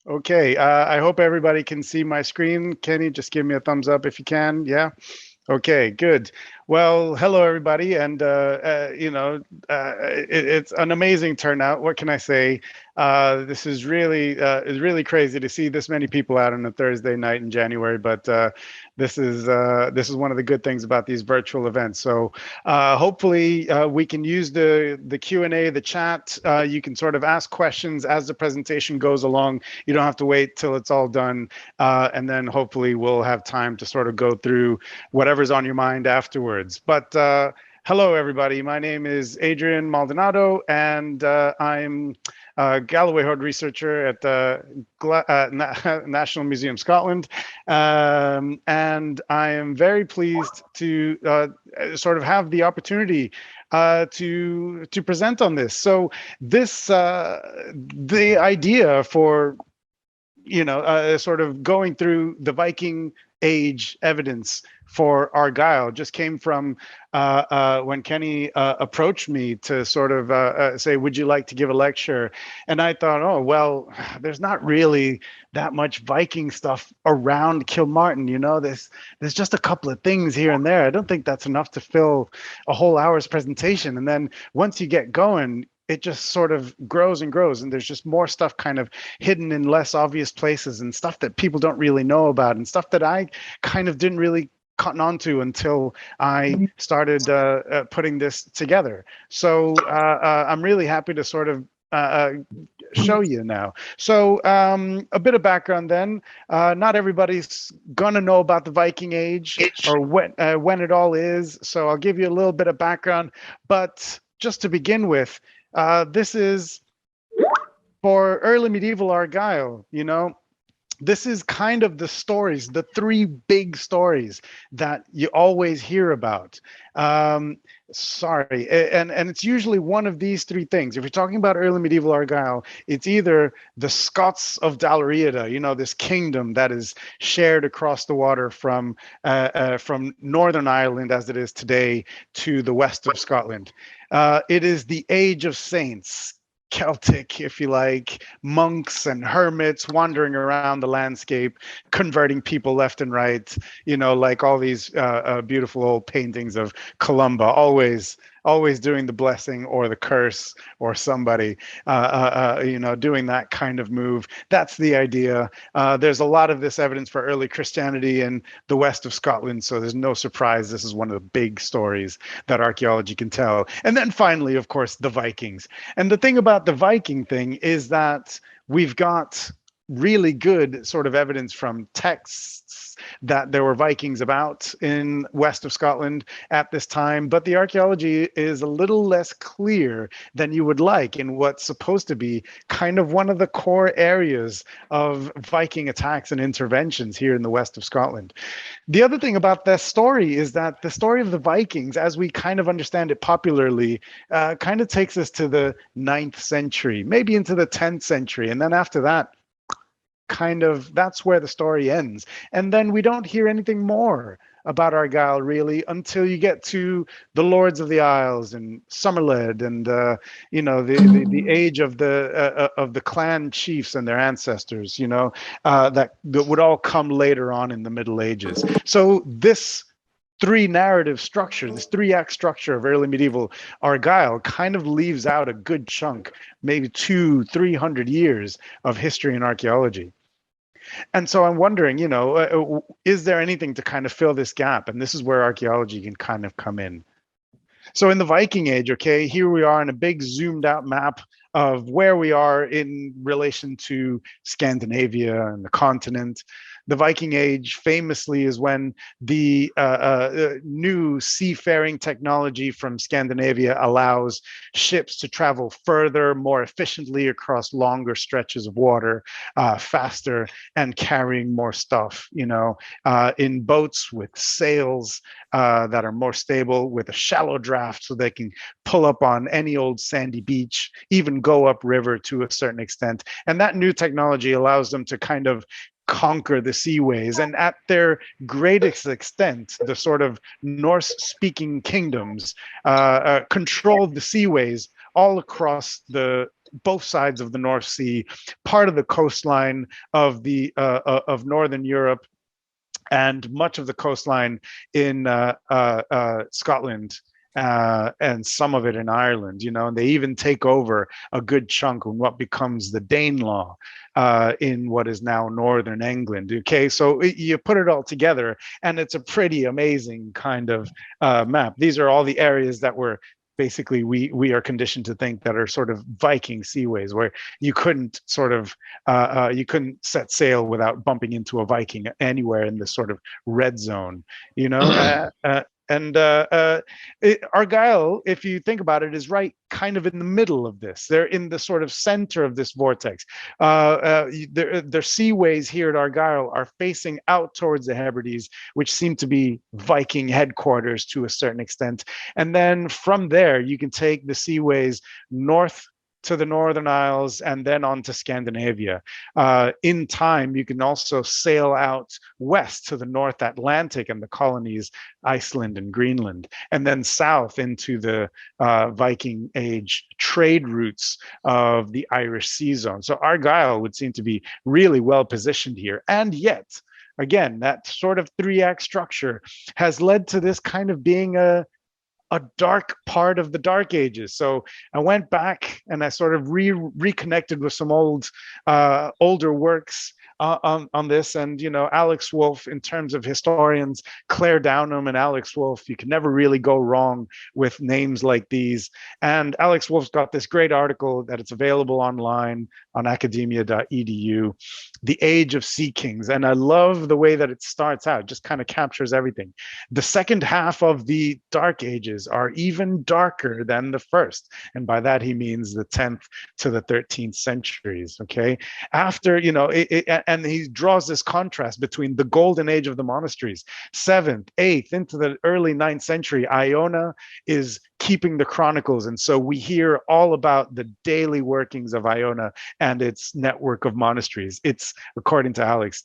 Okay, I hope everybody can see my screen. Kenny, just give me a thumbs up if you can. Yeah. Okay, good. Well, hello everybody, and it's an amazing turnout. What can I say? This is really crazy to see this many people out on a Thursday night in January. But this is one of the good things about these virtual events. So hopefully we can use the Q&A, the chat. You can sort of ask questions as the presentation goes along. You don't have to wait till it's all done, and then hopefully we'll have time to sort of go through whatever's on your mind afterwards. But hello, everybody. My name is Adrian Maldonado, and I'm a Galloway Hoard researcher at the National Museum Scotland. And I am very pleased to sort of have the opportunity to present on this. So the idea for sort of going through the Viking Age evidence for Argyll just came from when Kenny approached me to sort of say, would you like to give a lecture? And I thought, oh, well, there's not really that much Viking stuff around Kilmartin. There's just a couple of things here and there. I don't think that's enough to fill a whole hour's presentation. And then once you get going, it just sort of grows and grows, and there's just more stuff kind of hidden in less obvious places, and stuff that people don't really know about, and stuff that I kind of didn't really cotton onto until I started putting this together. So I'm really happy to sort of show you now. So a bit of background then. Not everybody's gonna know about the Viking Age or when it all is. So I'll give you a little bit of background. But just to begin with, this is for early medieval Argyll. This is kind of the stories, the three big stories that you always hear about. Sorry, and it's usually one of these three things. If you're talking about early medieval Argyll, it's either the Scots of Dalriada, this kingdom that is shared across the water from Northern Ireland as it is today to the west of Scotland. It is the Age of Saints, Celtic, if you like, monks and hermits wandering around the landscape, converting people left and right, like all these beautiful old paintings of Columba, always doing the blessing or the curse or somebody, doing that kind of move. That's the idea. There's a lot of this evidence for early Christianity in the west of Scotland, so there's no surprise this is one of the big stories that archaeology can tell. And then finally, of course, the Vikings. And the thing about the Viking thing is that we've got really good sort of evidence from texts that there were Vikings about in west of Scotland at this time, but the archaeology is a little less clear than you would like in what's supposed to be kind of one of the core areas of Viking attacks and interventions here in the west of Scotland. The other thing about this story is that the story of the Vikings, as we kind of understand it popularly, kind of takes us to the 9th century, maybe into the 10th century. And then after that, kind of that's where the story ends. And then we don't hear anything more about Argyll really until you get to the Lords of the Isles and Somerled and the age of the clan chiefs and their ancestors, that would all come later on in the Middle Ages. So this this 3-act structure of early medieval Argyll kind of leaves out a good chunk, maybe 200-300 years of history and archaeology. And so I'm wondering, is there anything to kind of fill this gap? And this is where archaeology can kind of come in. So in the Viking Age, okay, here we are in a big zoomed out map of where we are in relation to Scandinavia and the continent. The Viking Age famously is when the new seafaring technology from Scandinavia allows ships to travel further, more efficiently across longer stretches of water, faster, and carrying more stuff, in boats with sails that are more stable, with a shallow draft so they can pull up on any old sandy beach, even go upriver to a certain extent. And that new technology allows them to kind of conquer the seaways, and at their greatest extent, the sort of Norse-speaking kingdoms controlled the seaways all across the both sides of the North Sea, part of the coastline of the of Northern Europe, and much of the coastline in Scotland, and some of it in Ireland, and they even take over a good chunk of what becomes the Danelaw in what is now Northern England. Okay, so you put it all together, and it's a pretty amazing kind of map. These are all the areas that were basically we are conditioned to think that are sort of Viking seaways, where you couldn't you couldn't set sail without bumping into a Viking anywhere in this sort of red zone, and Argyll, if you think about it, is right kind of in the middle of this. They're in the sort of center of this vortex. Their seaways here at Argyll are facing out towards the Hebrides, which seem to be Viking headquarters to a certain extent. And then from there, you can take the seaways north to the Northern Isles and then on to Scandinavia. In time, you can also sail out west to the North Atlantic and the colonies, Iceland and Greenland, and then south into the Viking Age trade routes of the Irish Sea Zone. So Argyll would seem to be really well positioned here. And yet, again, that sort of three-act structure has led to this kind of being a dark part of the Dark Ages. So I went back and I sort of reconnected with some older works on this. And, Alex Wolff, in terms of historians, Claire Downham and Alex Wolff, you can never really go wrong with names like these. And Alex Wolff's got this great article that it's available online on academia.edu, The Age of Sea Kings. And I love the way that it starts out, just kind of captures everything. The second half of the Dark Ages are even darker than the first. And by that, he means the 10th to the 13th centuries. Okay. After, and he draws this contrast between the golden age of the monasteries, 7th, 8th, into the early 9th century. Iona is keeping the chronicles. And so we hear all about the daily workings of Iona and its network of monasteries. It's, according to Alex,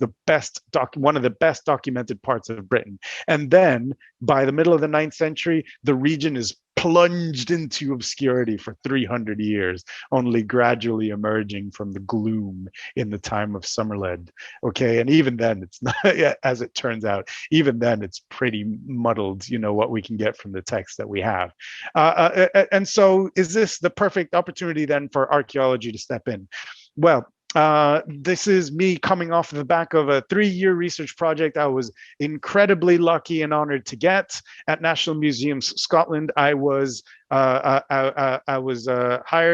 one of the best documented parts of Britain. And then by the middle of the 9th century, the region is plunged into obscurity for 300 years, only gradually emerging from the gloom in the time of Somerled. Okay, and even then, it's not, as it turns out, even then it's pretty muddled, what we can get from the text that we have. And so is this the perfect opportunity then for archaeology to step in? Well, this is me coming off the back of a 3-year research project I was incredibly lucky and honored to get at National Museums Scotland. I was hired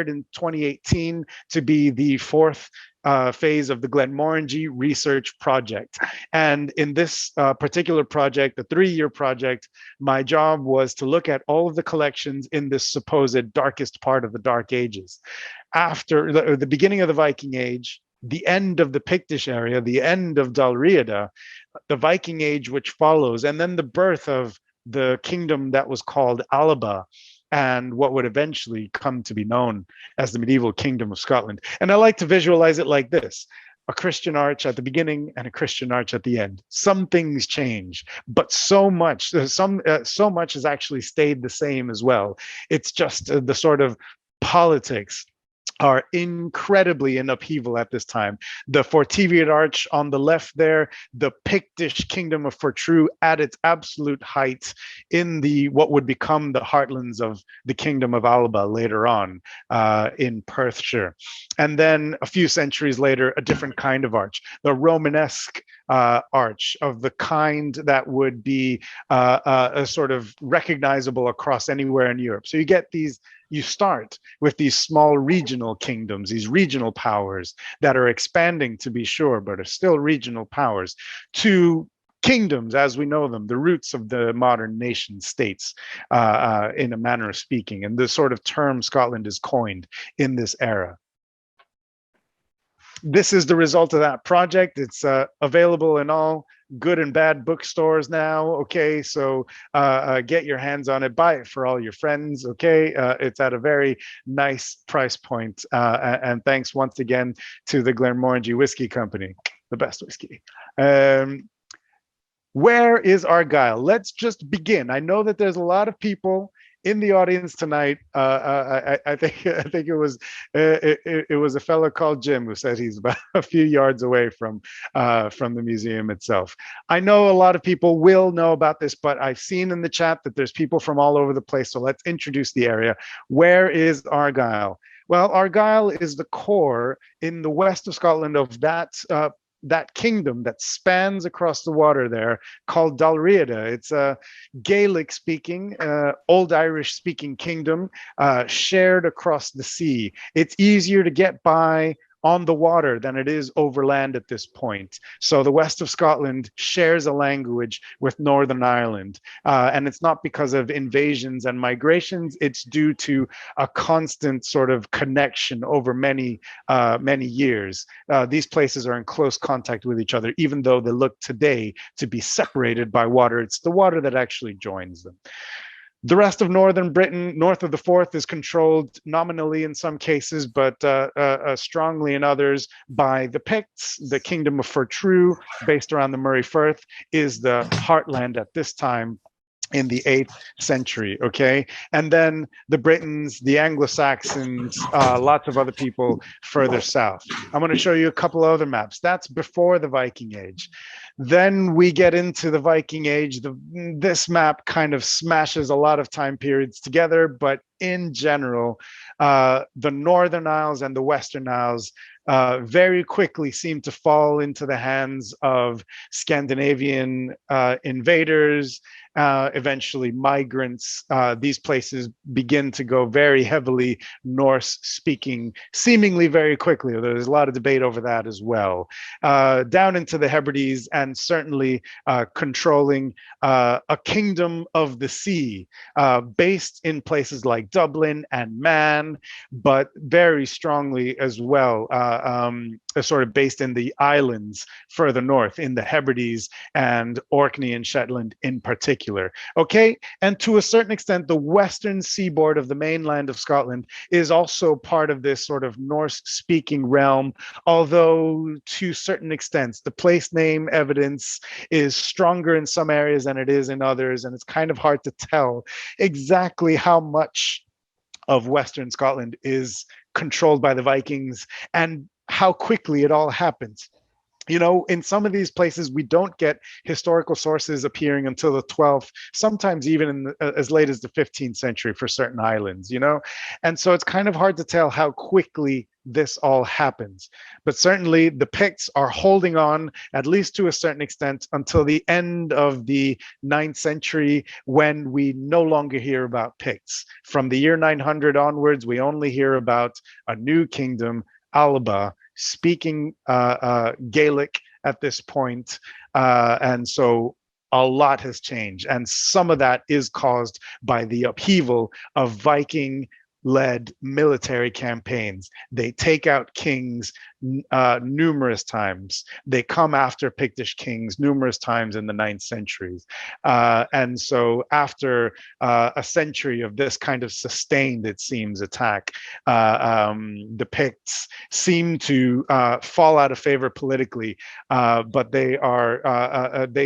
in 2018 to be the 4th phase of the Glenmorangie research project. And in this particular project, the 3-year project, my job was to look at all of the collections in this supposed darkest part of the Dark Ages. After the beginning of the Viking Age, the end of the Pictish area, the end of Dalriada, the Viking Age which follows, and then the birth of the kingdom that was called Alba, and what would eventually come to be known as the medieval kingdom of Scotland. And I like to visualize it like this: a Christian arch at the beginning and a Christian arch at the end. Some things change, but so much has actually stayed the same as well. It's just the sort of politics are incredibly in upheaval at this time. The Fortiviad Arch on the left there, the Pictish kingdom of Fortru at its absolute height in what would become the heartlands of the kingdom of Alba later on in Perthshire. And then a few centuries later, a different kind of arch, the Romanesque arch, of the kind that would be a sort of recognizable across anywhere in Europe. So you start with these small regional kingdoms, these regional powers that are expanding, to be sure, but are still regional powers, to kingdoms as we know them, the roots of the modern nation states, in a manner of speaking. And the sort of term Scotland is coined in this era. This is the result of that project. It's available in all good and bad bookstores now. Okay, so get your hands on it, buy it for all your friends. Okay, it's at a very nice price point. And thanks once again to the Glenmorangie Whiskey Company, the best whiskey. Where is Argyll? Let's just begin. I know that there's a lot of people in the audience tonight, I think it was a fellow called Jim who said he's about a few yards away from the museum itself. I know a lot of people will know about this, but I've seen in the chat that there's people from all over the place. So let's introduce the area. Where is Argyll? Well, Argyll is the core in the west of Scotland of that kingdom that spans across the water there called Dalriada. It's a Gaelic speaking, Old Irish speaking kingdom shared across the sea. It's easier to get by on the water than it is over land at this point. So the west of Scotland shares a language with Northern Ireland. And it's not because of invasions and migrations, it's due to a constant sort of connection over many years. These places are in close contact with each other, even though they look today to be separated by water. It's the water that actually joins them. The rest of northern Britain, north of the Forth, is controlled nominally in some cases, but strongly in others by the Picts. The kingdom of Fortrue, based around the Murray Firth, is the heartland at this time in the 8th century, okay? And then the Britons, the Anglo-Saxons, lots of other people further south. I'm going to show you a couple other maps. That's before the Viking Age. Then we get into the Viking Age. This map kind of smashes a lot of time periods together, but in general, the Northern Isles and the Western Isles very quickly seem to fall into the hands of Scandinavian invaders, eventually migrants. These places begin to go very heavily Norse speaking, seemingly very quickly. There's a lot of debate over that as well. Down into the Hebrides, and certainly controlling a kingdom of the sea, based in places like Dublin and Man, but very strongly as well, sort of based in the islands further north in the Hebrides and Orkney and Shetland in particular. Okay, and to a certain extent, the western seaboard of the mainland of Scotland is also part of this sort of Norse-speaking realm, although to certain extents, the place name evidence is stronger in some areas than it is in others, and it's kind of hard to tell exactly how much of Western Scotland is controlled by the Vikings and how quickly it all happens. You know, in some of these places, we don't get historical sources appearing until the 12th, sometimes even as late as the 15th century for certain islands, you know? And so it's kind of hard to tell how quickly this all happens. But certainly the Picts are holding on, at least to a certain extent, until the end of the 9th century, when we no longer hear about Picts. From the year 900 onwards, we only hear about a new kingdom, Alba, speaking Gaelic at this point. And so a lot has changed. And some of that is caused by the upheaval of Viking-led military campaigns. They take out kings numerous times. They come after Pictish kings numerous times in the 9th centuries. And so after a century of this kind of sustained, it seems, attack, the Picts seem to fall out of favor politically, but they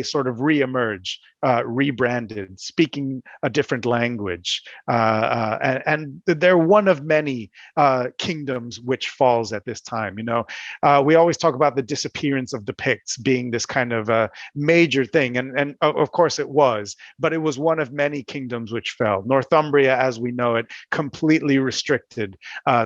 sort of reemerge, rebranded, speaking a different language. And they're one of many kingdoms which falls at this time. You know, we always talk about the disappearance of the Picts being this kind of a major thing, and of course it was, but it was one of many kingdoms which fell. Northumbria, as we know it, completely restricted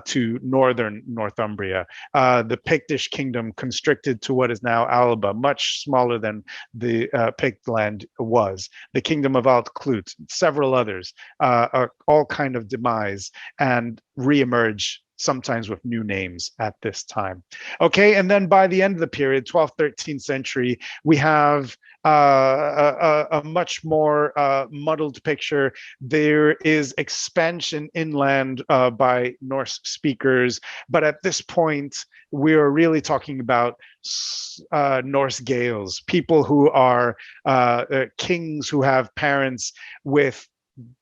to northern Northumbria. The Pictish kingdom constricted to what is now Alba, much smaller than the Pict land was. The kingdom of Alt-Clut, several others, are all kind of demise and reemerge, sometimes with new names at this time. Okay, and then by the end of the period, 12th, 13th century, we have a much more muddled picture. There is expansion inland by Norse speakers, but at this point, we're really talking about Norse Gaels, people who are kings who have parents with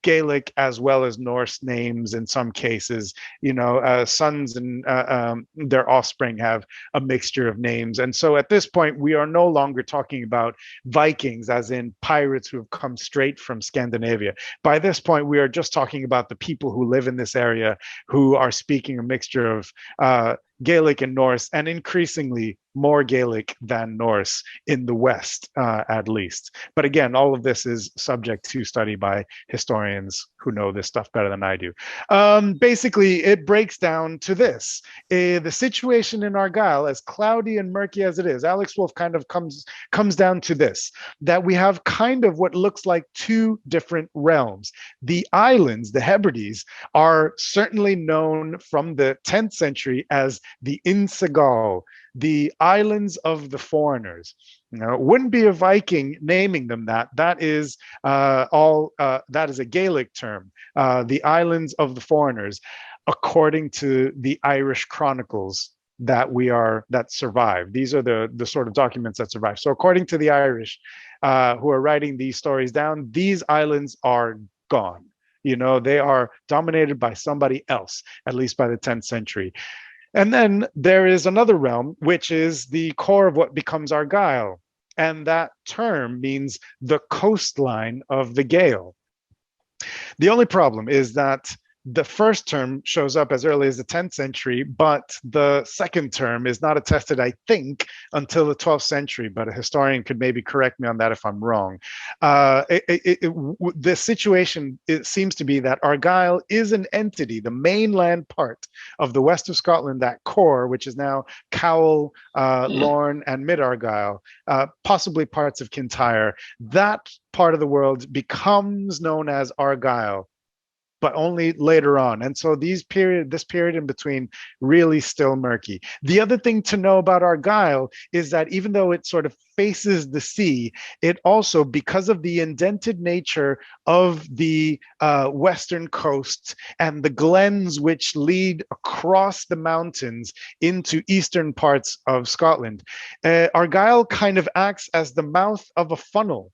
Gaelic as well as Norse names in some cases. Sons and their offspring have a mixture of names. And so at this point, we are no longer talking about Vikings, as in pirates who have come straight from Scandinavia. By this point, we are just talking about the people who live in this area who are speaking a mixture of Gaelic and Norse, and increasingly more Gaelic than Norse in the West, at least. But again, all of this is subject to study by historians who know this stuff better than I do. Basically, it breaks down to this. The situation in Argyll, as cloudy and murky as it is, Alex Wolff kind of comes down to this, that we have kind of what looks like two different realms. The islands, the Hebrides, are certainly known from the 10th century as the Insegal, the islands of the foreigners. It wouldn't be a Viking naming them that. That is that is a Gaelic term. The islands of the foreigners, according to the Irish chronicles that survive. These are the sort of documents that survive. So according to the Irish who are writing these stories down, these islands are gone. They are dominated by somebody else, at least by the 10th century. And then there is another realm, which is the core of what becomes Argyll. And that term means the coastline of the Gael. The only problem is that the first term shows up as early as the 10th century, but the second term is not attested, I think, until the 12th century. But a historian could maybe correct me on that if I'm wrong. The situation, it seems to be that Argyll is an entity, the mainland part of the west of Scotland, that core, which is now Cowal, Lorne, and Mid-Argyll, possibly parts of Kintyre. That part of the world becomes known as Argyll, but only later on. And so this period in between, really still murky. The other thing to know about Argyll is that even though it sort of faces the sea, it also, because of the indented nature of the western coast and the glens which lead across the mountains into eastern parts of Scotland, Argyll kind of acts as the mouth of a funnel,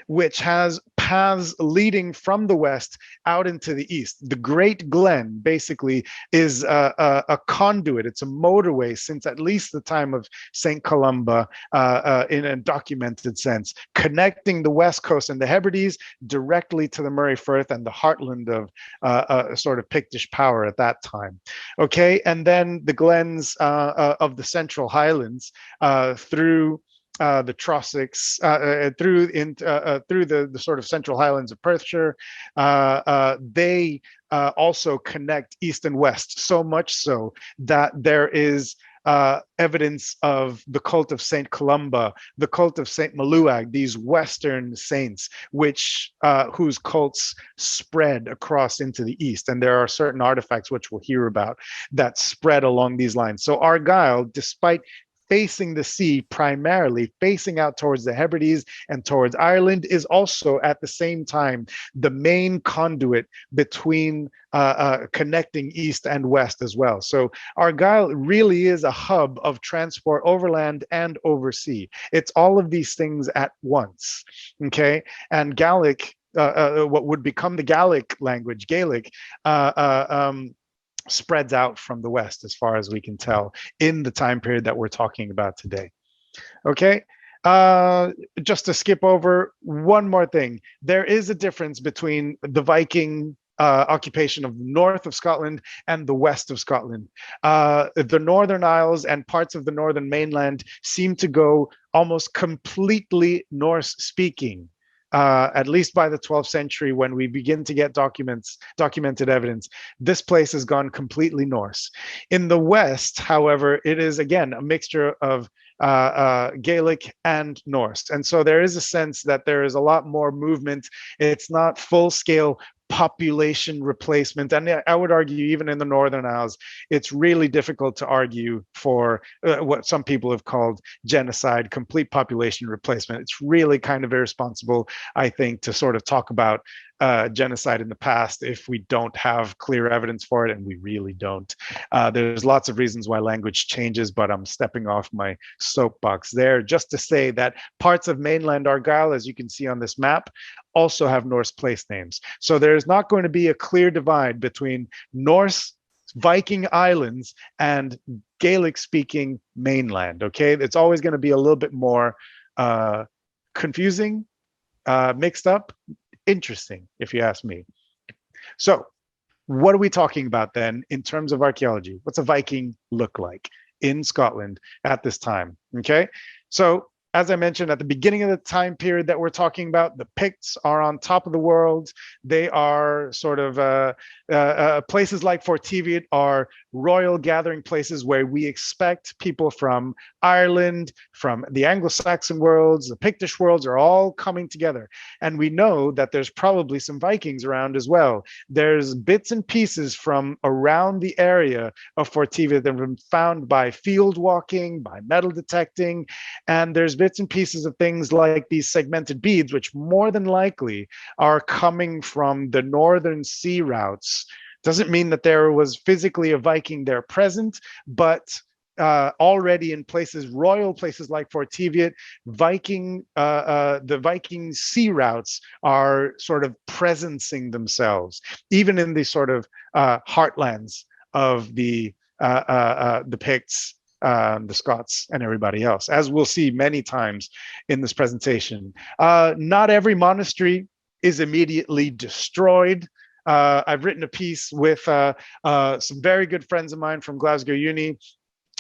which has paths leading from the west out into the east. The Great Glen basically is a conduit. It's a motorway since at least the time of St. Columba, in a documented sense, connecting the west coast and the Hebrides directly to the Murray Firth and the heartland of sort of Pictish power at that time. Okay, and then the glens of the Central Highlands through the Trossachs, through the sort of Central Highlands of Perthshire. They also connect east and west, so much so that there is evidence of the cult of St. Columba, the cult of St. Maluag, these Western saints, whose cults spread across into the east. And there are certain artifacts, which we'll hear about, that spread along these lines. So Argyll, despite facing the sea, primarily facing out towards the Hebrides and towards Ireland, is also at the same time the main conduit between connecting east and west as well. So Argyll really is a hub of transport overland and oversea. It's all of these things at once. Okay, and Gaelic, what would become the Gaelic language, Gaelic, spreads out from the west, as far as we can tell, in the time period that we're talking about today. Okay, just to skip over one more thing. There is a difference between the Viking occupation of the north of Scotland and the west of Scotland. The Northern Isles and parts of the northern mainland seem to go almost completely Norse speaking. At least by the 12th century, when we begin to get documented evidence, this place has gone completely Norse. In the West, however, it is again a mixture of Gaelic and Norse. And so there is a sense that there is a lot more movement. It's not full-scale population replacement. And I would argue even in the Northern Isles, it's really difficult to argue for what some people have called genocide, complete population replacement. It's really kind of irresponsible, I think, to sort of talk about genocide in the past if we don't have clear evidence for it, and we really don't. There's lots of reasons why language changes, but I'm stepping off my soapbox there just to say that parts of mainland Argyll, as you can see on this map, also have Norse place names. So there's not going to be a clear divide between Norse Viking islands and Gaelic speaking mainland. Okay, it's always going to be a little bit more confusing, mixed up, interesting, if you ask me. So what are we talking about then in terms of archaeology? What's a Viking look like in Scotland at this time? Okay, so as I mentioned at the beginning of the time period that we're talking about, the Picts are on top of the world. They are sort of places like Fort Teviot are royal gathering places where we expect people from Ireland, from the Anglo-Saxon worlds, the Pictish worlds are all coming together. And we know that there's probably some Vikings around as well. There's bits and pieces from around the area of Fort Teviot that have been found by field walking, by metal detecting, and there's bits and pieces of things like these segmented beads, which more than likely are coming from the northern sea routes. Doesn't mean that there was physically a Viking there present, but already in places, royal places like Fort Teviot, the Viking sea routes are sort of presencing themselves, even in the sort of heartlands of the Picts, the Scots, and everybody else, as we'll see many times in this presentation. Not every monastery is immediately destroyed. I've written a piece with some very good friends of mine from Glasgow Uni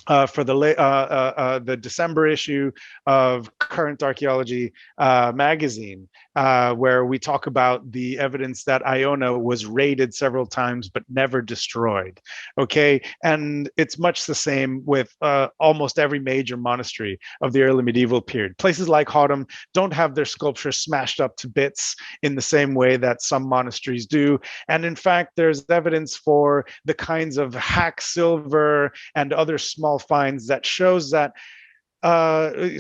for the December issue of Current Archaeology magazine, where we talk about the evidence that Iona was raided several times but never destroyed. Okay, and it's much the same with almost every major monastery of the early medieval period. Places like Hotham don't have their sculpture smashed up to bits in the same way that some monasteries do. And in fact, there's evidence for the kinds of hack silver and other small finds that shows that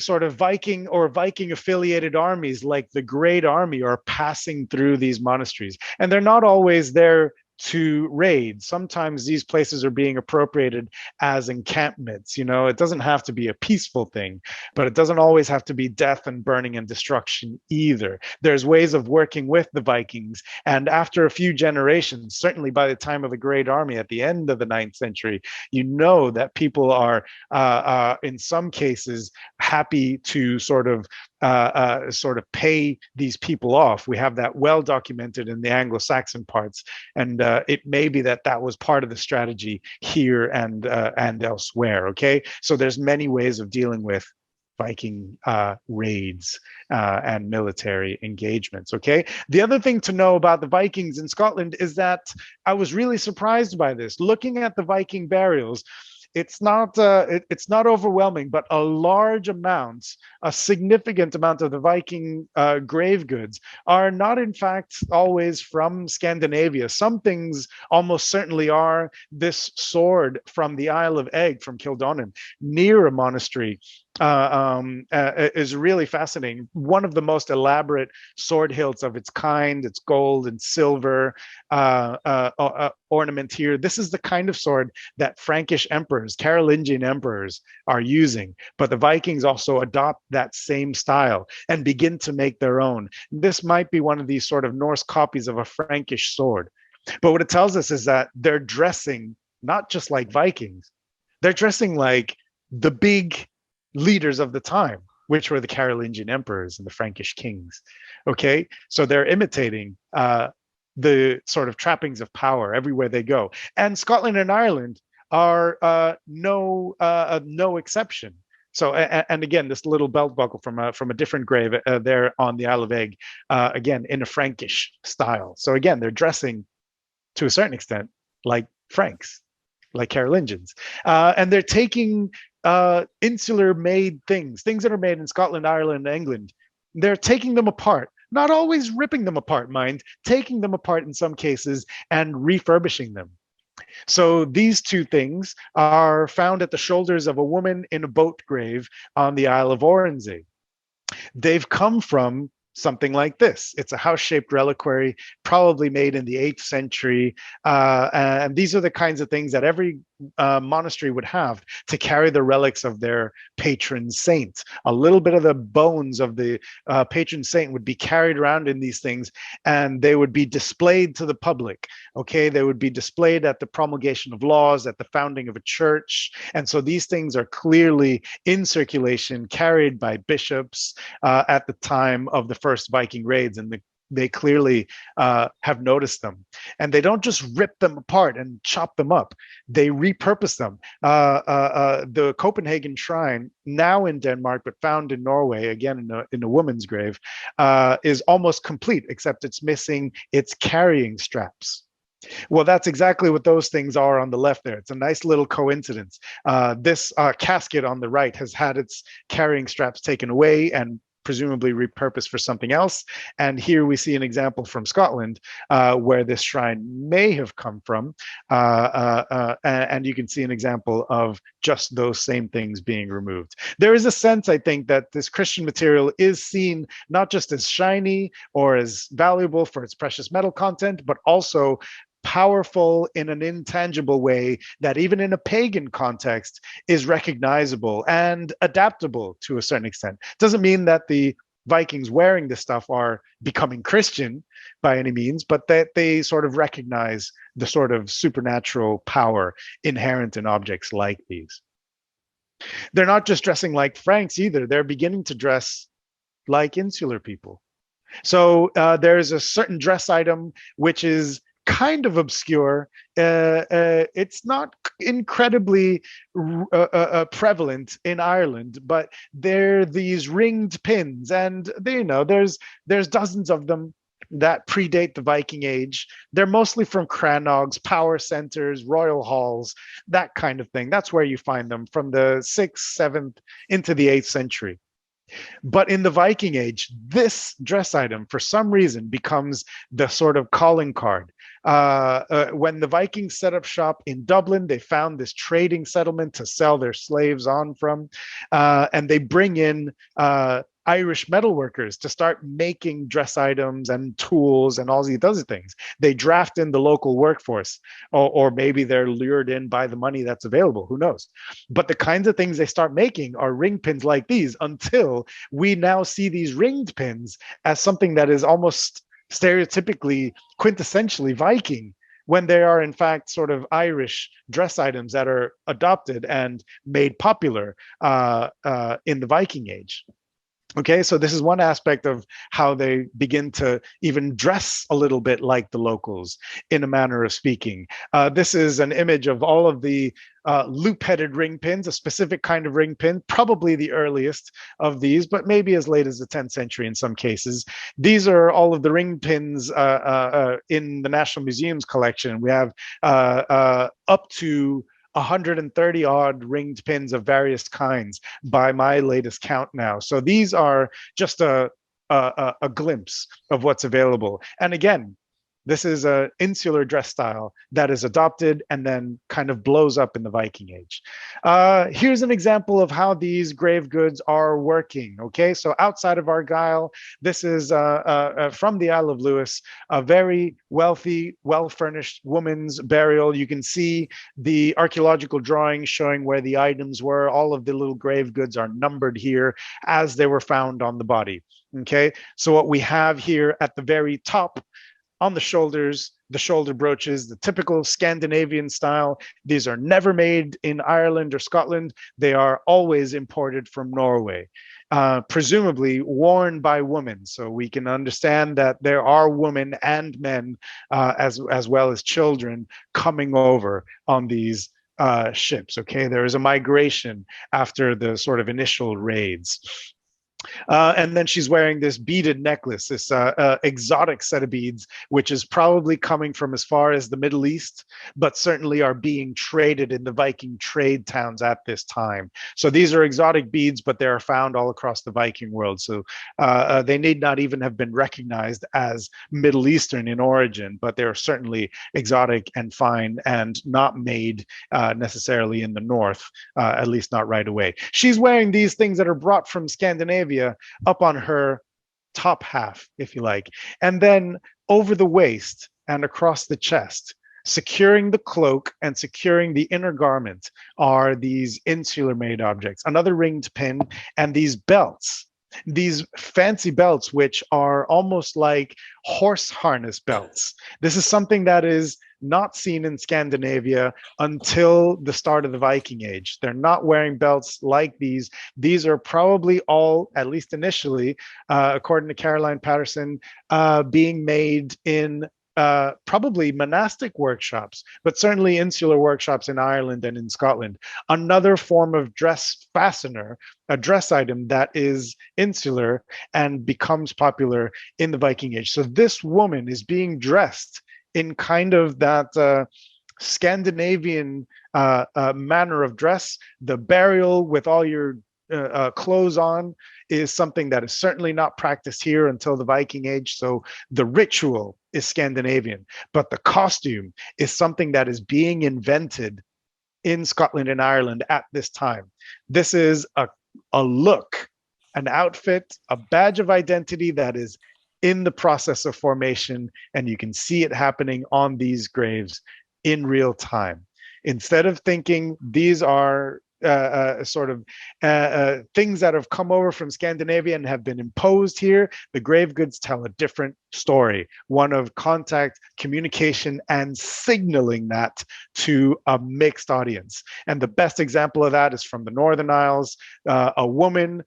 sort of Viking or Viking affiliated armies like the Great Army are passing through these monasteries, and they're not always there to raid. Sometimes these places are being appropriated as encampments. You know, it doesn't have to be a peaceful thing, but it doesn't always have to be death and burning and destruction either. There's ways of working with the Vikings, and after a few generations, certainly by the time of the Great Army at the end of the 9th century, you know that people are in some cases happy to sort of pay these people off. We have that well documented in the Anglo-Saxon parts, and it may be that that was part of the strategy here and elsewhere. Okay, so there's many ways of dealing with Viking raids and military engagements. Okay, the other thing to know about the Vikings in Scotland is that I was really surprised by this. Looking at the Viking burials, it's not overwhelming, but a significant amount of the Viking grave goods are not in fact always from Scandinavia. Some things almost certainly are. This sword from the Isle of Egg from Kildonan near a monastery is really fascinating. One of the most elaborate sword hilts of its kind. It's gold and silver ornament here. This is the kind of sword that Frankish emperors, Carolingian emperors, are using. But the Vikings also adopt that same style and begin to make their own. This might be one of these sort of Norse copies of a Frankish sword. But what it tells us is that they're dressing not just like Vikings, they're dressing like the big leaders of the time, which were the Carolingian emperors and the Frankish kings. Okay, so they're imitating the sort of trappings of power everywhere they go. And Scotland and Ireland are no exception. So, and again, this little belt buckle from a different grave there on the Isle of Egg, again in a Frankish style. So again, they're dressing to a certain extent like Franks, like Carolingians, and they're taking insular made things that are made in Scotland, Ireland, and England. They're taking them apart, not always ripping them apart, mind, taking them apart in some cases and refurbishing them. So these two things are found at the shoulders of a woman in a boat grave on the Isle of Oronsay. They've come from something like this. It's a house-shaped reliquary, probably made in the 8th century. And these are the kinds of things that every monastery would have to carry the relics of their patron saint. A little bit of the bones of the patron saint would be carried around in these things, and they would be displayed to the public. Okay, they would be displayed at the promulgation of laws, at the founding of a church. And so these things are clearly in circulation, carried by bishops at the time of the first Viking raids, and they clearly have noticed them. And they don't just rip them apart and chop them up, they repurpose them. The Copenhagen Shrine, now in Denmark, but found in Norway, again in a woman's grave, is almost complete, except it's missing its carrying straps. Well, that's exactly what those things are on the left there. It's a nice little coincidence. This casket on the right has had its carrying straps taken away and presumably repurposed for something else. And here we see an example from Scotland where this shrine may have come from. And you can see an example of just those same things being removed. There is a sense, I think, that this Christian material is seen not just as shiny or as valuable for its precious metal content, but also powerful in an intangible way that even in a pagan context is recognizable and adaptable to a certain extent. Doesn't mean that the Vikings wearing this stuff are becoming Christian by any means, but that they sort of recognize the sort of supernatural power inherent in objects like these. They're not just dressing like Franks either. They're beginning to dress like insular people. So there's a certain dress item which is kind of obscure. It's not incredibly prevalent in Ireland, but they're these ringed pins, and there's dozens of them that predate the Viking Age. They're mostly from crannogs, power centers, royal halls, that kind of thing. That's where you find them from the 6th, 7th into the 8th century. But in the Viking Age, this dress item, for some reason, becomes the sort of calling card. When the Vikings set up shop in Dublin, they found this trading settlement to sell their slaves on from, and they bring in Irish metalworkers to start making dress items and tools and all these other things. They draft in the local workforce, or maybe they're lured in by the money that's available. Who knows? But the kinds of things they start making are ring pins like these, until we now see these ringed pins as something that is almost stereotypically, quintessentially Viking, when they are in fact sort of Irish dress items that are adopted and made popular in the Viking Age. Okay, so this is one aspect of how they begin to even dress a little bit like the locals, in a manner of speaking. This is an image of all of the loop-headed ring pins, a specific kind of ring pin, probably the earliest of these, but maybe as late as the 10th century in some cases. These are all of the ring pins in the National Museum's collection. We have up to 130 odd ringed pins of various kinds by my latest count now. So these are just a glimpse of what's available. And again, this is an insular dress style that is adopted and then kind of blows up in the Viking Age. Here's an example of how these grave goods are working. Okay, so outside of Argyll, this is from the Isle of Lewis, a very wealthy, well-furnished woman's burial. You can see the archaeological drawings showing where the items were. All of the little grave goods are numbered here as they were found on the body. Okay, so what we have here at the very top, on the shoulders, the shoulder brooches, the typical Scandinavian style. These are never made in Ireland or Scotland. They are always imported from Norway, presumably worn by women. So we can understand that there are women and men, as well as children, coming over on these ships. Okay, there is a migration after the sort of initial raids. And then she's wearing this beaded necklace, this exotic set of beads, which is probably coming from as far as the Middle East, but certainly are being traded in the Viking trade towns at this time. So these are exotic beads, but they are found all across the Viking world. So they need not even have been recognized as Middle Eastern in origin, but they're certainly exotic and fine and not made necessarily in the North, at least not right away. She's wearing these things that are brought from Scandinavia up on her top half, if you like. And then over the waist and across the chest, securing the cloak and securing the inner garment, are these insular made objects, another ringed pin, and these belts. These fancy belts, which are almost like horse harness belts. This is something that is not seen in Scandinavia until the start of the Viking Age. They're not wearing belts like these. These are probably all, at least initially, according to Caroline Patterson, being made in probably monastic workshops, but certainly insular workshops in Ireland and in Scotland. Another form of dress fastener, a dress item that is insular and becomes popular in the Viking Age. So this woman is being dressed in kind of that Scandinavian manner of dress. The burial with all your clothes on is something that is certainly not practiced here until the Viking Age. So the ritual is Scandinavian, but the costume is something that is being invented in Scotland and Ireland at this time. This is a look, an outfit, a badge of identity that is in the process of formation, and you can see it happening on these graves in real time. Instead of thinking these are sort of things that have come over from Scandinavia and have been imposed here, the grave goods tell a different story, one of contact, communication, and signaling that to a mixed audience. And the best example of that is from the Northern Isles. A woman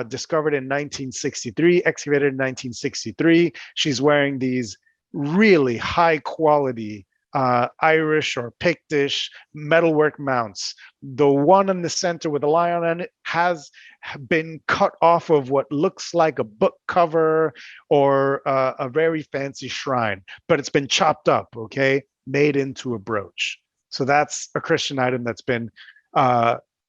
discovered in 1963, excavated in 1963. She's wearing these really high quality Irish or Pictish metalwork mounts. The one in the center with a lion on it has been cut off of what looks like a book cover or a very fancy shrine, but it's been chopped up, okay, made into a brooch. So that's a Christian item that's been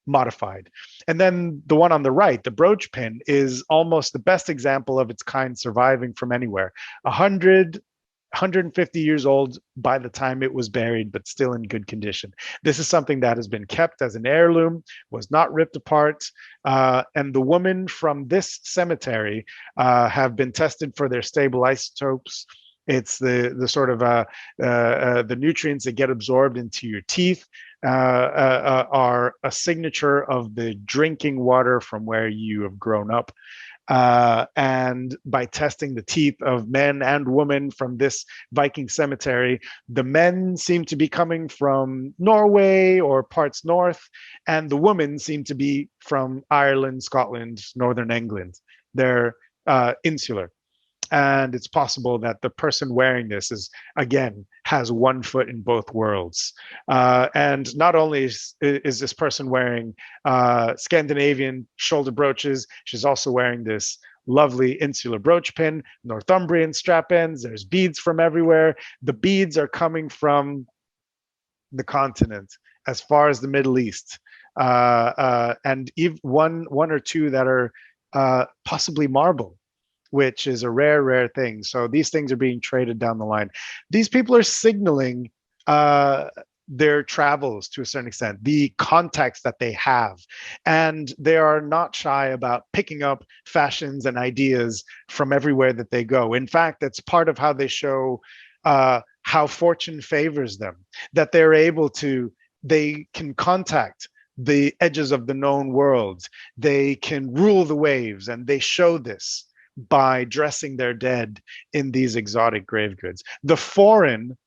modified. And then the one on the right, the brooch pin, is almost the best example of its kind surviving from anywhere. 150 years old by the time it was buried, but still in good condition. This is something that has been kept as an heirloom, was not ripped apart. And the women from this cemetery have been tested for their stable isotopes. It's the sort of the nutrients that get absorbed into your teeth are a signature of the drinking water from where you have grown up. And by testing the teeth of men and women from this Viking cemetery, the men seem to be coming from Norway or parts north, and the women seem to be from Ireland, Scotland, Northern England. They're insular. And it's possible that the person wearing this has one foot in both worlds. And not only is this person wearing Scandinavian shoulder brooches, she's also wearing this lovely insular brooch pin, Northumbrian strap ends. There's beads from everywhere. The beads are coming from the continent as far as the Middle East, and even one or two that are possibly marble, which is a rare thing. So these things are being traded down the line. These people are signaling their travels to a certain extent, the contacts that they have. And they are not shy about picking up fashions and ideas from everywhere that they go. In fact, that's part of how they show how fortune favors them, that they can contact the edges of the known world. They can rule the waves, and they show this by dressing their dead in these exotic grave goods. The foreign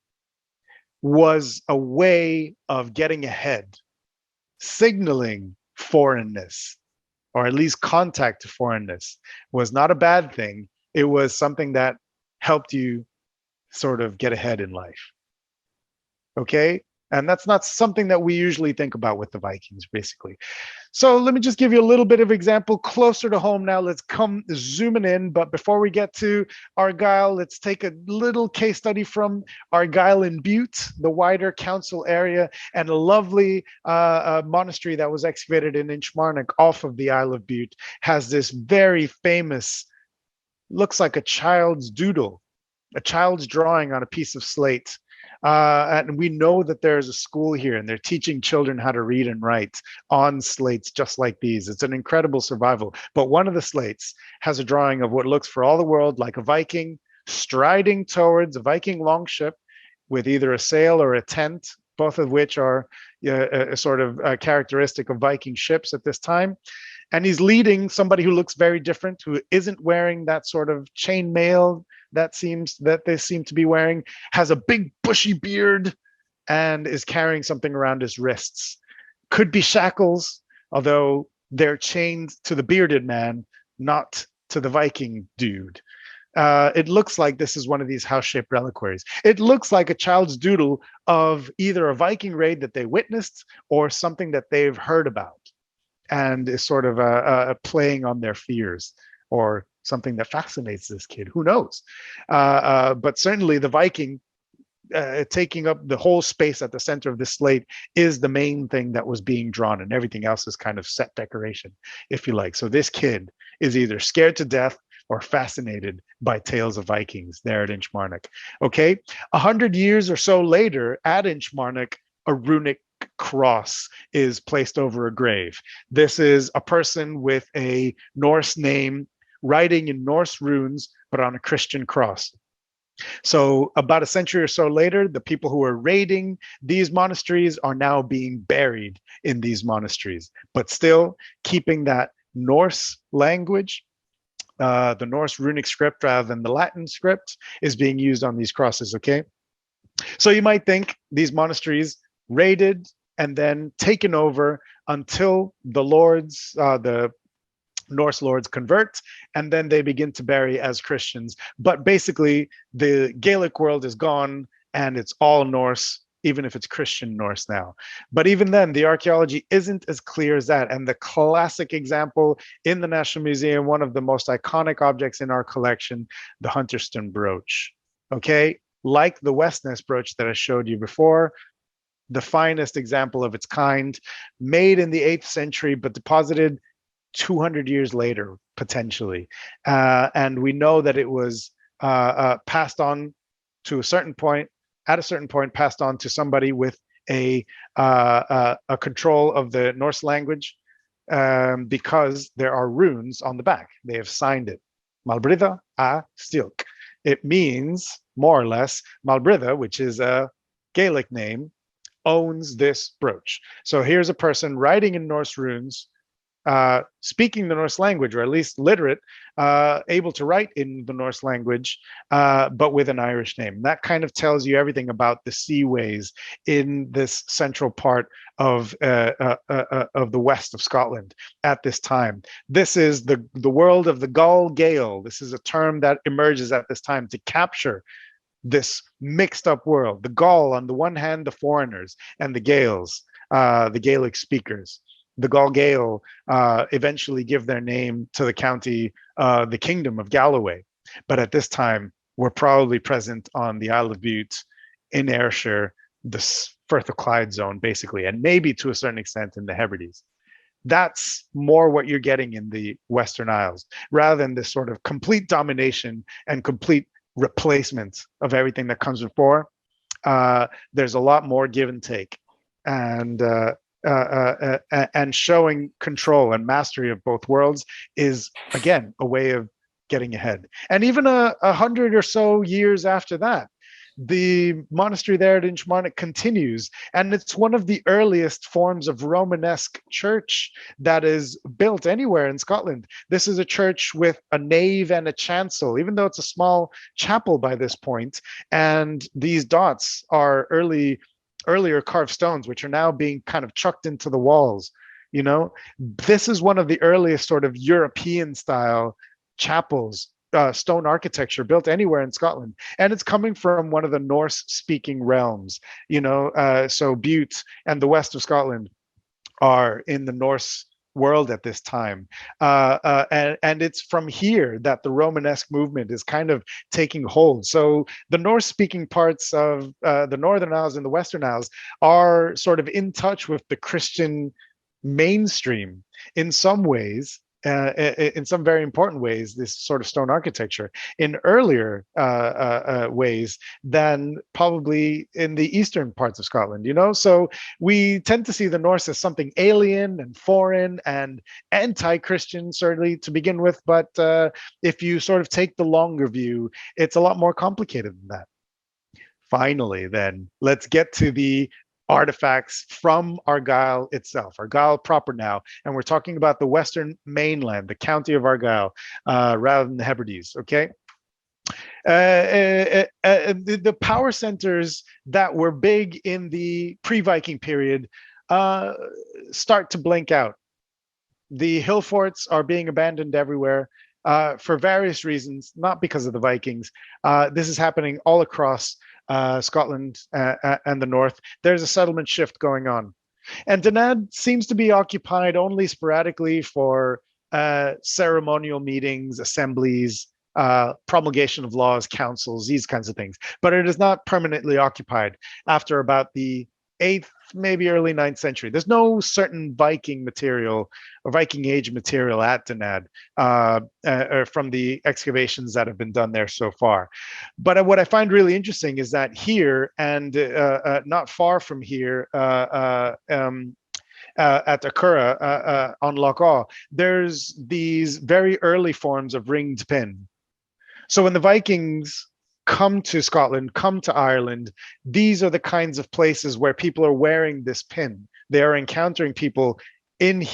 was a way of getting ahead, signaling foreignness, or at least contact to foreignness was not a bad thing. It was something that helped you sort of get ahead in life. Okay? And that's not something that we usually think about with the Vikings, basically. So let me just give you a little bit of example closer to home now. Let's come zooming in. But before we get to Argyll, let's take a little case study from Argyll in Bute, the wider council area, and a lovely monastery that was excavated in Inchmarnock off of the Isle of Bute has this very famous, looks like a child's doodle, a child's drawing on a piece of slate. And we know that there's a school here and they're teaching children how to read and write on slates just like these. It's an incredible survival. But one of the slates has a drawing of what looks for all the world like a Viking striding towards a Viking longship with either a sail or a tent, both of which are a sort of characteristic of Viking ships at this time. And he's leading somebody who looks very different, who isn't wearing that sort of chainmail that they seem to be wearing, has a big bushy beard, and is carrying something around his wrists. Could be shackles, although they're chained to the bearded man, not to the Viking dude. It looks like this is one of these house-shaped reliquaries. It looks like a child's doodle of either a Viking raid that they witnessed or something that they've heard about, and is sort of playing on their fears, or something that fascinates this kid. Who knows? But certainly the Viking taking up the whole space at the center of this slate is the main thing that was being drawn, and everything else is kind of set decoration, if you like. So this kid is either scared to death or fascinated by tales of Vikings there at Inchmarnock. Okay, 100 years or so later at Inchmarnock, a runic cross is placed over a grave. This is a person with a Norse name writing in Norse runes, but on a Christian cross. So about a century or so later, the people who are raiding these monasteries are now being buried in these monasteries, but still keeping that Norse language. The Norse runic script rather than the Latin script is being used on these crosses, okay? So you might think these monasteries raided and then taken over until the lords, the Norse lords convert, and then they begin to bury as Christians. But basically, the Gaelic world is gone and it's all Norse, even if it's Christian Norse now. But even then, the archaeology isn't as clear as that. And the classic example in the National Museum, one of the most iconic objects in our collection, the Hunterston Brooch. Okay, like the Westness brooch that I showed you before, the finest example of its kind, made in the 8th century, but deposited 200 years later, potentially. And we know that it was passed on to a certain point, at a certain point, passed on to somebody with a control of the Norse language, because there are runes on the back. They have signed it. Malbritha a Stilk. It means, more or less, Malbritha, which is a Gaelic name, owns this brooch. So here's a person writing in Norse runes, speaking the Norse language, or at least literate, able to write in the Norse language, but with an Irish name. That kind of tells you everything about the seaways in this central part of the west of Scotland at this time. This is the world of the Gall Gael. This is a term that emerges at this time to capture this mixed up world. The Gaul, on the one hand, the foreigners, and the Gaels, the Gaelic speakers. The Gall Gael eventually give their name to the county, the Kingdom of Galloway. But at this time, we're probably present on the Isle of Bute, in Ayrshire, the Firth of Clyde zone, basically, and maybe to a certain extent in the Hebrides. That's more what you're getting in the Western Isles, rather than this sort of complete domination and complete replacement of everything that comes before. There's a lot more give and take. And showing control and mastery of both worlds is, again, a way of getting ahead. And even 100 or so years after that, the monastery there at Inchmarnock continues, and it's one of the earliest forms of Romanesque church that is built anywhere in Scotland. This is a church with a nave and a chancel, even though it's a small chapel by this point. And these dots are earlier carved stones, which are now being kind of chucked into the walls. You know, this is one of the earliest sort of European style chapels, stone architecture built anywhere in Scotland. And it's coming from one of the Norse speaking realms, you know, so Bute and the west of Scotland are in the Norse world at this time. And it's from here that the Romanesque movement is kind of taking hold. So the Norse-speaking parts of the Northern Isles and the Western Isles are sort of in touch with the Christian mainstream in some ways, in some very important ways, this sort of stone architecture in earlier ways than probably in the eastern parts of Scotland, you know? So we tend to see the Norse as something alien and foreign and anti-Christian, certainly to begin with. But if you sort of take the longer view, it's a lot more complicated than that. Finally, then, let's get to the artifacts from Argyll itself, Argyll proper now. And we're talking about the Western Mainland, the county of Argyll, rather than the Hebrides, okay? The power centers that were big in the pre-Viking period start to blink out. The hill forts are being abandoned everywhere for various reasons, not because of the Vikings. This is happening all across Scotland and the north. There's a settlement shift going on. And Denad seems to be occupied only sporadically for ceremonial meetings, assemblies, promulgation of laws, councils, these kinds of things. But it is not permanently occupied after about the 8th, maybe early 9th century. There's no certain Viking material or Viking Age material at Denad from the excavations that have been done there so far. But what I find really interesting is that here and not far from here, at Akura on Loch Awe, there's these very early forms of ringed pin. So when the Vikings come to Scotland, come to Ireland, these are the kinds of places where people are wearing this pin. They are encountering people in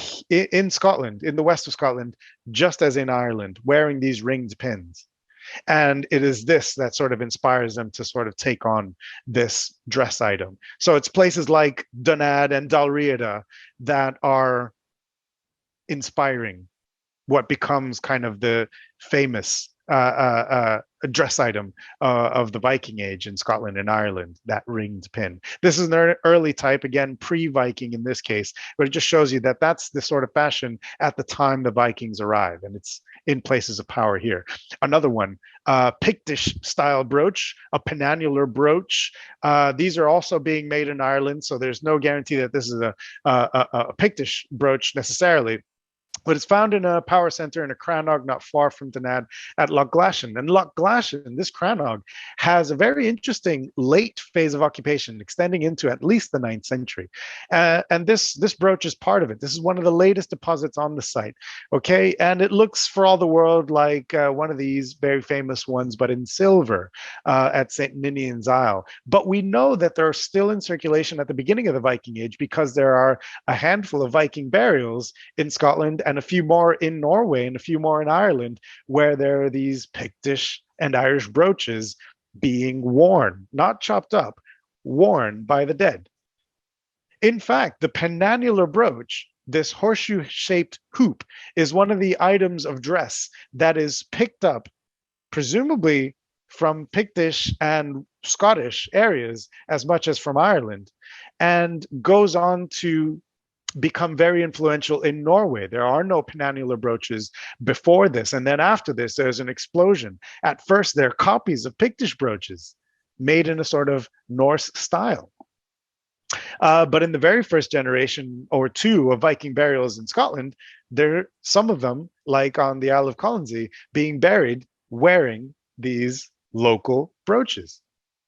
Scotland, in the west of Scotland, just as in Ireland, wearing these ringed pins. And it is this that sort of inspires them to sort of take on this dress item. So it's places like Dunad and Dalriada that are inspiring what becomes kind of the famous dress item of the Viking Age in Scotland and Ireland, that ringed pin. This is an early type, again, pre-Viking in this case, but it just shows you that that's the sort of fashion at the time the Vikings arrive, and it's in places of power here. Another one, Pictish style brooch, a Pennangular Brooch. These are also being made in Ireland, so there's no guarantee that this is a Pictish brooch necessarily. But it's found in a power center in a crannog not far from Denad at Loch Glashan. And Loch Glashan, this crannog, has a very interesting late phase of occupation extending into at least the 9th century. And this brooch is part of it. This is one of the latest deposits on the site. Okay, and it looks for all the world like one of these very famous ones, but in silver at St. Ninian's Isle. But we know that they're still in circulation at the beginning of the Viking Age because there are a handful of Viking burials in Scotland and a few more in Norway and a few more in Ireland, where there are these Pictish and Irish brooches being worn, not chopped up, worn by the dead. In fact, the Pennangular Brooch, this horseshoe-shaped hoop, is one of the items of dress that is picked up, presumably from Pictish and Scottish areas as much as from Ireland, and goes on to become very influential in Norway. There are no Pennangular brooches before this. And then after this, there's an explosion. At first, they're copies of Pictish brooches made in a sort of Norse style. But in the very first generation or two of Viking burials in Scotland, there some of them, like on the Isle of Colonsay, being buried wearing these local brooches.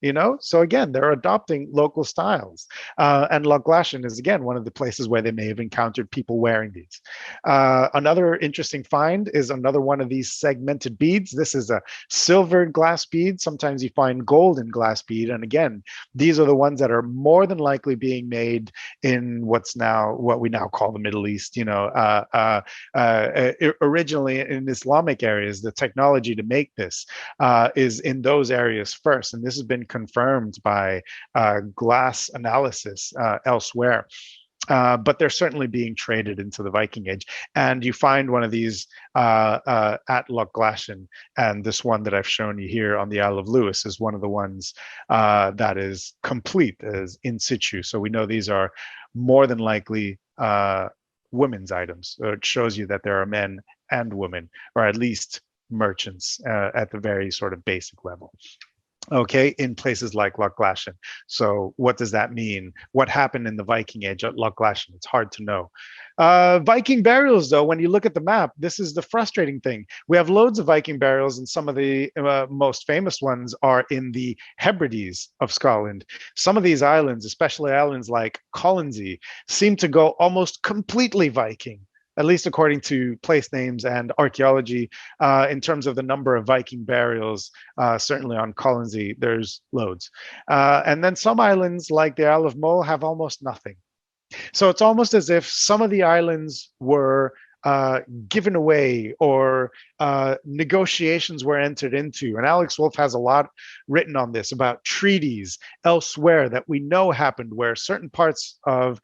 You know, so again, they're adopting local styles. And Loch Glashan is, again, one of the places where they may have encountered people wearing these. Another interesting find is another one of these segmented beads. This is a silver glass bead. Sometimes you find gold in glass bead. And again, these are the ones that are more than likely being made in what we now call the Middle East. You know, originally in Islamic areas, the technology to make this is in those areas first. And this has been confirmed by glass analysis elsewhere. But they're certainly being traded into the Viking Age. And you find one of these at Loch Glashan, and this one that I've shown you here on the Isle of Lewis is one of the ones that is complete, as in situ. So we know these are more than likely women's items. So it shows you that there are men and women, or at least merchants at the very sort of basic level. okay, in places like Loch Glashan. So what does that mean? What happened in the Viking Age at Loch Glashan? It's hard to know. Viking burials, though, when you look at the map, this is the frustrating thing. We have loads of Viking burials, and some of the most famous ones are in the Hebrides of Scotland. Some of these islands, especially islands like Colonsay, seem to go almost completely Viking, at least according to place names and archaeology. In terms of the number of Viking burials, certainly on Colonsay, there's loads. And then some islands, like the Isle of Mull, have almost nothing. So it's almost as if some of the islands were given away, or negotiations were entered into. And Alex Wolff has a lot written on this about treaties elsewhere that we know happened, where certain parts of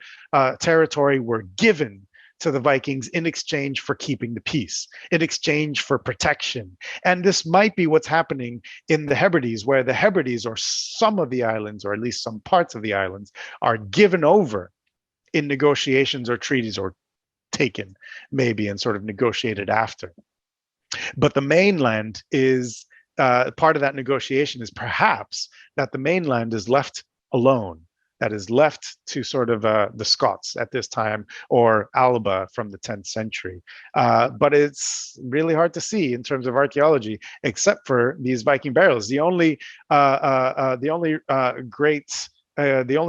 territory were given to the Vikings in exchange for keeping the peace, in exchange for protection. And this might be what's happening in the Hebrides, where the Hebrides, or some of the islands, or at least some parts of the islands, are given over in negotiations or treaties, or taken maybe and sort of negotiated after. But the mainland is part of that negotiation is perhaps that the mainland is left alone, that is left to sort of the Scots at this time, or Alba from the 10th century. But it's really hard to see in terms of archaeology, except for these Viking burials. The only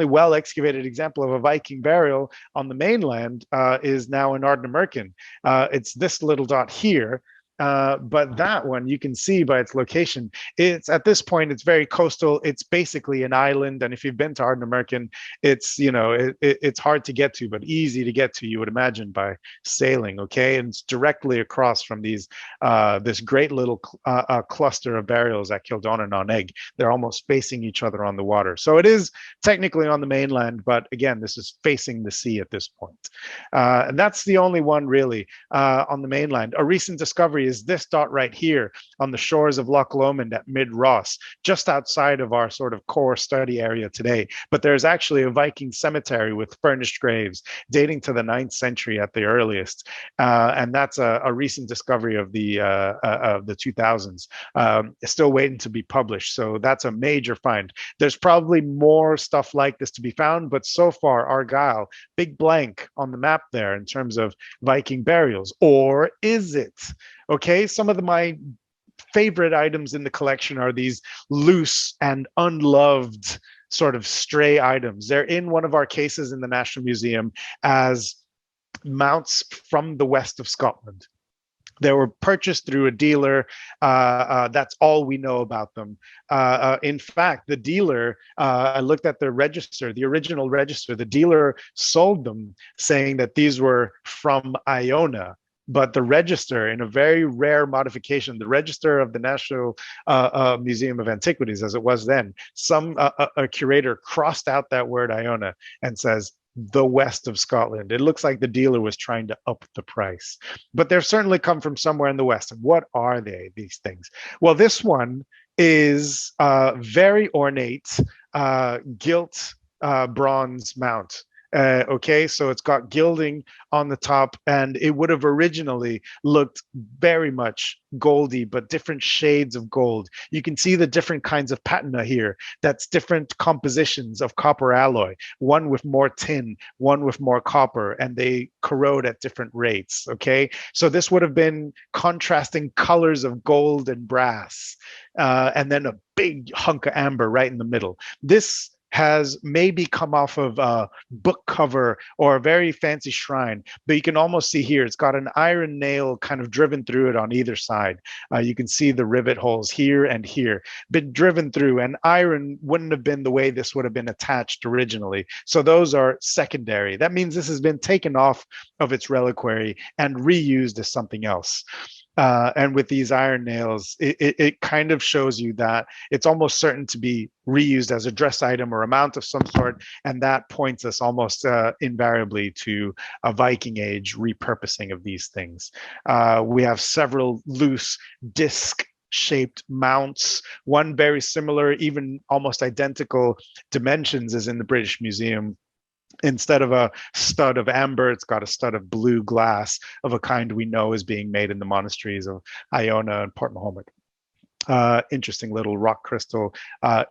well excavated example of a Viking burial on the mainland is now in Ardnamurchan. It's this little dot here. But that one, you can see by its location, it's at this point, it's very coastal. It's basically an island. And if you've been to Ardnamurchan, it's, it's hard to get to, but easy to get to, you would imagine, by sailing. Okay. And it's directly across from this great little cluster of burials at Kildonan on Egg. They're almost facing each other on the water. So it is technically on the mainland, but again, this is facing the sea at this point. And that's the only one really on the mainland. A recent discovery is this dot right here on the shores of Loch Lomond at Mid Ross, just outside of our sort of core study area today. But there's actually a Viking cemetery with furnished graves dating to the 9th century at the earliest. And that's a recent discovery of the 2000s. It's still waiting to be published. So that's a major find. There's probably more stuff like this to be found, but so far, Argyll, big blank on the map there in terms of Viking burials. Or is it? Okay, some of my favorite items in the collection are these loose and unloved sort of stray items. They're in one of our cases in the National Museum as mounts from the west of Scotland. They were purchased through a dealer. That's all we know about them. In fact, the dealer, I looked at the register, the original register, the dealer sold them saying that these were from Iona. But the register, in a very rare modification, the register of the National Museum of Antiquities, as it was then, a curator crossed out that word Iona and says, the west of Scotland. It looks like the dealer was trying to up the price. But they've certainly come from somewhere in the west. And what are they, these things? Well, this one is very ornate gilt bronze mount. Okay, so it's got gilding on the top, and it would have originally looked very much goldy, but different shades of gold. You can see the different kinds of patina here. That's different compositions of copper alloy, one with more tin, one with more copper, and they corrode at different rates. Okay, so this would have been contrasting colors of gold and brass, and then a big hunk of amber right in the middle. This has maybe come off of a book cover or a very fancy shrine, but you can almost see here, it's got an iron nail kind of driven through it on either side. You can see the rivet holes here and here, been driven through, and iron wouldn't have been the way this would have been attached originally. So those are secondary. That means this has been taken off of its reliquary and reused as something else. And with these iron nails, it kind of shows you that it's almost certain to be reused as a dress item or a mount of some sort, and that points us almost invariably to a Viking Age repurposing of these things. We have several loose disc shaped mounts, one very similar, even almost identical dimensions as in the British Museum. Instead of a stud of amber, it's got a stud of blue glass of a kind we know is being made in the monasteries of Iona and Port Mahomet. Interesting little rock crystal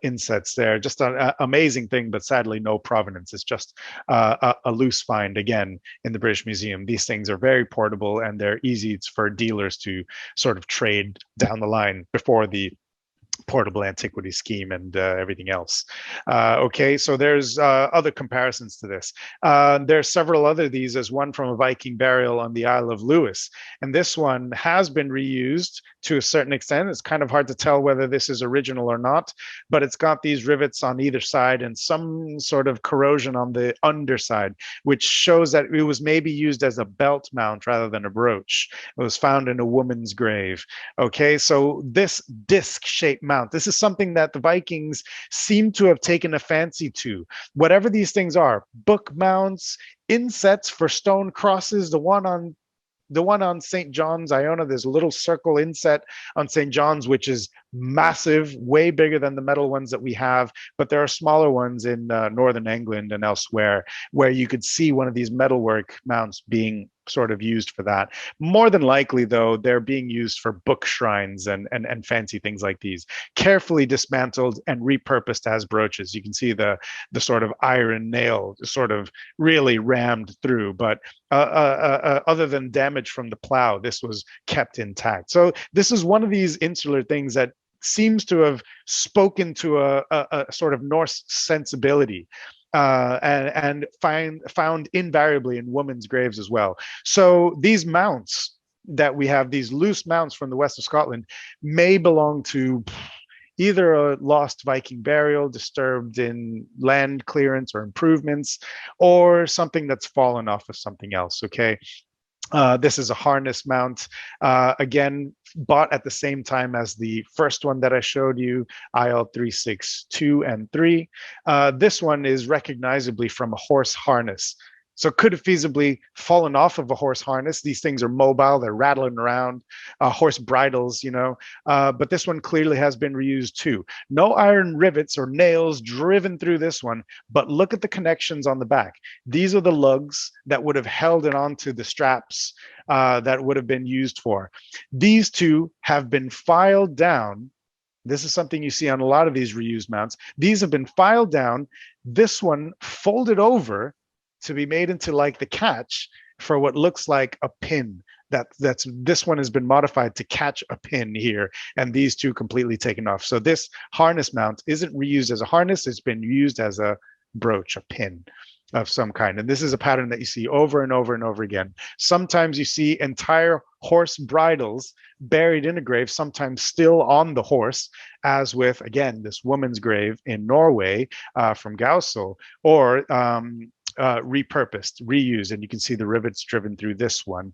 insets there. Just an amazing thing, but sadly no provenance. It's just a loose find again in the British Museum. These things are very portable and they're easy for dealers to sort of trade down the line before the portable antiquity scheme and everything else. Okay, so there's other comparisons to this. There's several other of these. There's one from a Viking burial on the Isle of Lewis, and this one has been reused to a certain extent. It's kind of hard to tell whether this is original or not, but it's got these rivets on either side and some sort of corrosion on the underside, which shows that it was maybe used as a belt mount rather than a brooch. It was found in a woman's grave. Okay, so this disc-shaped mount, this is something that the Vikings seem to have taken a fancy to. Whatever these things are, book mounts, insets for stone crosses, the one on St. John's, Iona, there's a little circle inset on St. John's, which is massive, way bigger than the metal ones that we have. But there are smaller ones in northern England and elsewhere where you could see one of these metalwork mounts being sort of used for that. More than likely, though, they're being used for book shrines and fancy things like these, carefully dismantled and repurposed as brooches. You can see the sort of iron nail sort of really rammed through, but other than damage from the plow, this was kept intact. So this is one of these insular things that seems to have spoken to a sort of Norse sensibility. And found invariably in women's graves as well. So these mounts that we have, these loose mounts from the west of Scotland, may belong to either a lost Viking burial disturbed in land clearance or improvements, or something that's fallen off of something else. Okay. This is a harness mount, again, bought at the same time as the first one that I showed you, IL 362 and 3. This one is recognizably from a horse harness. So could have feasibly fallen off of a horse harness. These things are mobile, they're rattling around, horse bridles, but this one clearly has been reused too. No iron rivets or nails driven through this one, but look at the connections on the back. These are the lugs that would have held it onto the straps that would have been used for. These two have been filed down. This is something you see on a lot of these reused mounts. These have been filed down. This one folded over to be made into like the catch for what looks like a pin. This one has been modified to catch a pin here, and these two completely taken off. So this harness mount isn't reused as a harness, it's been used as a brooch, a pin of some kind. And this is a pattern that you see over and over and over again. Sometimes you see entire horse bridles buried in a grave, sometimes still on the horse, as with, again, this woman's grave in Norway from Gausel, or repurposed, reused, and you can see the rivets driven through this one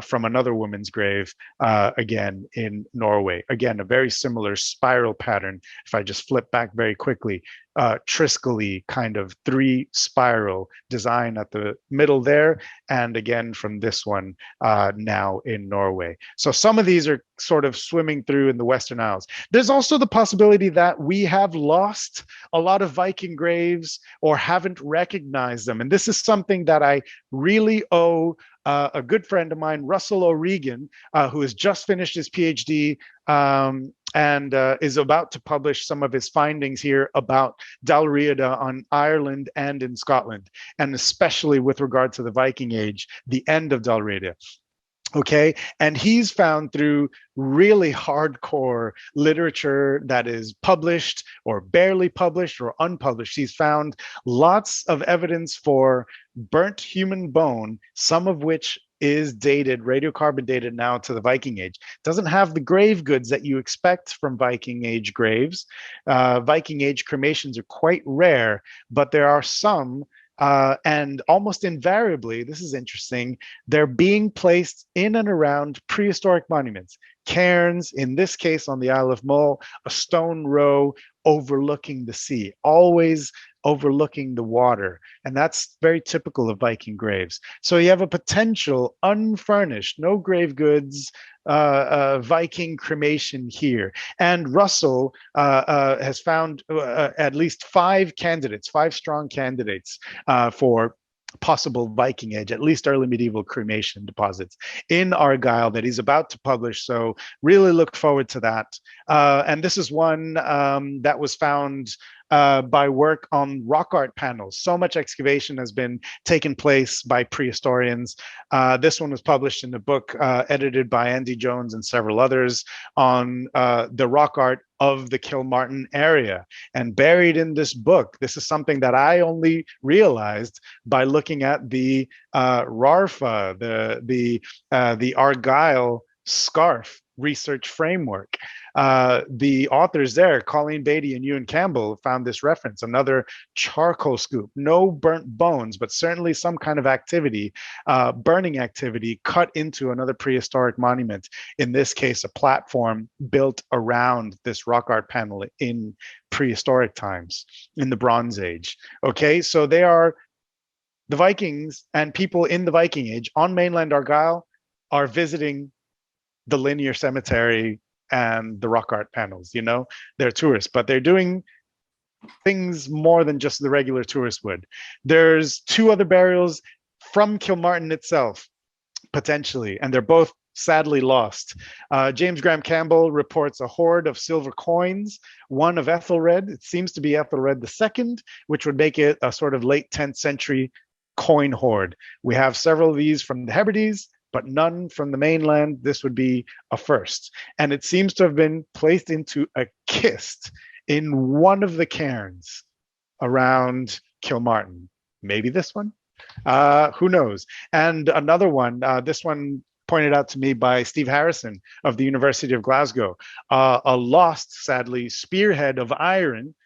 from another woman's grave, again in Norway. Again, a very similar spiral pattern. If I just flip back very quickly, Triskelly kind of 3 spiral design at the middle there, and again from this one now in Norway. So some of these are sort of swimming through in the Western Isles. There's also the possibility that we have lost a lot of Viking graves or haven't recognized them, and this is something that I really owe a good friend of mine, Russell O'Regan, who has just finished his PhD and is about to publish some of his findings here about Dalriada on Ireland and in Scotland, and especially with regard to the Viking Age, the end of Dalriada. Okay, and he's found through really hardcore literature that is published or barely published or unpublished, he's found lots of evidence for burnt human bone, some of which is dated, radiocarbon dated now to the Viking Age. Doesn't have the grave goods that you expect from Viking Age graves. Viking Age cremations are quite rare, but there are some, and almost invariably, this is interesting, they're being placed in and around prehistoric monuments. Cairns, in this case on the Isle of Mull, a stone row overlooking the sea, always overlooking the water. And that's very typical of Viking graves. So you have a potential unfurnished, no grave goods, Viking cremation here. And Russell has found at least 5 candidates, 5 strong candidates for possible Viking Age, at least early medieval cremation deposits in Argyll that he's about to publish. So really look forward to that. And this is one that was found by work on rock art panels. So much excavation has been taken place by prehistorians. This one was published in a book edited by Andy Jones and several others on the rock art of the Kilmartin area. And buried in this book, this is something that I only realized by looking at the RARFA, the Argyll scarf research framework. The authors there, Colleen Beatty and Ewan Campbell, found this reference, another charcoal scoop, no burnt bones, but certainly some kind of activity, burning activity cut into another prehistoric monument, in this case, a platform built around this rock art panel in prehistoric times, in the Bronze Age. Okay, so they are the Vikings, and people in the Viking Age on mainland Argyll are visiting the linear cemetery and the rock art panels. You know, they're tourists, but they're doing things more than just the regular tourist would. There's two other burials from Kilmartin itself, potentially, and they're both sadly lost. James Graham Campbell reports a hoard of silver coins, one of Ethelred. It seems to be Ethelred II, which would make it a sort of late 10th century coin hoard. We have several of these from the Hebrides, but none from the mainland. This would be a first. And it seems to have been placed into a kist in one of the cairns around Kilmartin. Maybe this one? Who knows? And another one, this one pointed out to me by Steve Harrison of the University of Glasgow, a lost, sadly, spearhead of iron.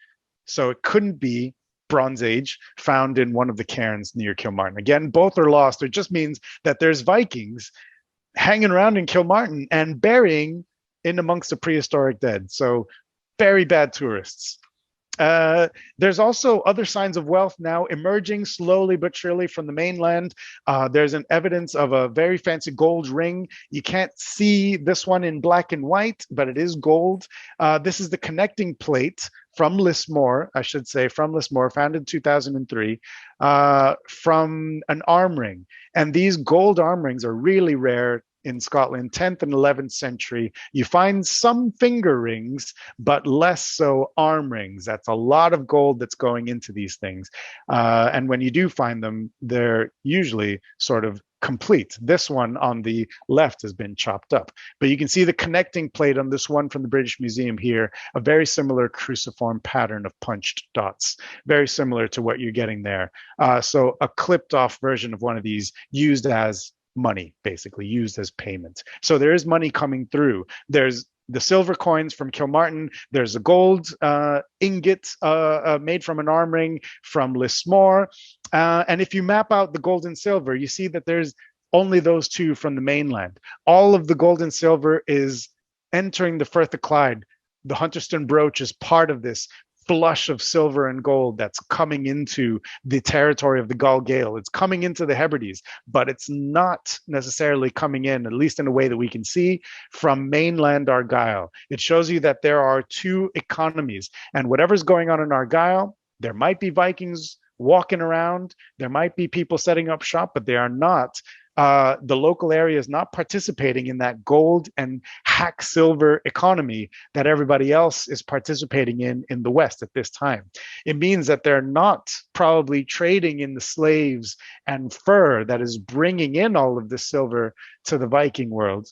So it couldn't be Bronze Age, found in one of the cairns near Kilmartin. Again, both are lost. It just means that there's Vikings hanging around in Kilmartin and burying in amongst the prehistoric dead. So very bad tourists. There's also other signs of wealth now emerging slowly but surely from the mainland. There's an evidence of a very fancy gold ring. You can't see this one in black and white, but it is gold. This is the connecting plate from Lismore, I should say, from Lismore, found in 2003, from an arm ring. And these gold arm rings are really rare in Scotland, 10th and 11th century. You find some finger rings, but less so arm rings. That's a lot of gold that's going into these things. And when you do find them, they're usually sort of complete. This one on the left has been chopped up, but you can see the connecting plate on this one from the British Museum here, a very similar cruciform pattern of punched dots, very similar to what you're getting there. So a clipped off version of one of these used as money, basically used as payment. So there is money coming through. There's the silver coins from Kilmartin. There's a gold ingot made from an arm ring from Lismore. And if you map out the gold and silver, you see that there's only those two from the mainland. All of the gold and silver is entering the Firth of Clyde. The Hunterston Brooch is part of this flush of silver and gold that's coming into the territory of the Gall Gael. It's coming into the Hebrides, but it's not necessarily coming in, at least in a way that we can see, from mainland Argyll. It shows you that there are two economies, and whatever's going on in Argyll, there might be Vikings walking around, there might be people setting up shop, but they are not. The local area is not participating in that gold and hack silver economy that everybody else is participating in the West at this time. It means that they're not probably trading in the slaves and fur that is bringing in all of this silver to the Viking world.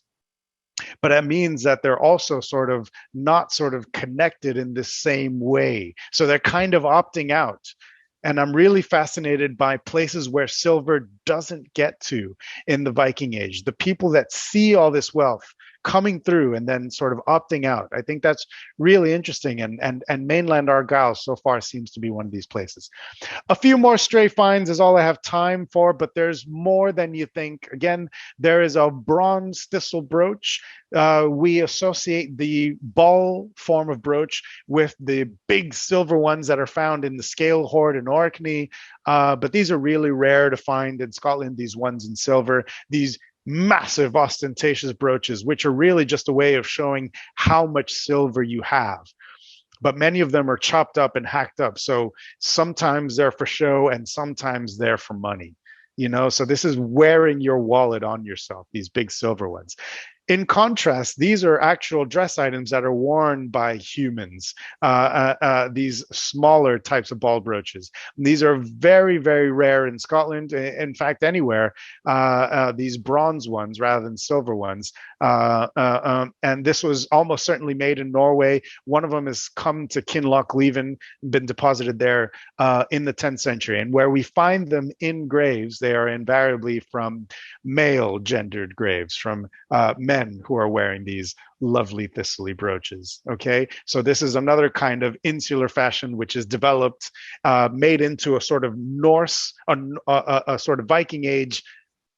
But that means that they're also sort of not sort of connected in the same way. So they're kind of opting out. And I'm really fascinated by places where silver doesn't get to in the Viking Age. The people that see all this wealth coming through and then sort of opting out. I think that's really interesting. And mainland Argyll so far seems to be one of these places. A few more stray finds is all I have time for, but there's more than you think. Again, there is a bronze Thistle Brooch. We associate the ball form of brooch with the big silver ones that are found in the scale hoard in Orkney. But these are really rare to find in Scotland, these ones in silver. These massive ostentatious brooches, which are really just a way of showing how much silver you have. But many of them are chopped up and hacked up. So sometimes they're for show and sometimes they're for money. So this is wearing your wallet on yourself, these big silver ones. In contrast, these are actual dress items that are worn by humans, these smaller types of ball brooches. These are very, very rare in Scotland, in fact, anywhere, these bronze ones rather than silver ones. And this was almost certainly made in Norway. One of them has come to Kinlochleven, been deposited there in the 10th century. And where we find them in graves, they are invariably from male gendered graves, from men who are wearing these lovely Thistley brooches. Okay, so this is another kind of insular fashion which is developed, made into a sort of Norse, a sort of Viking Age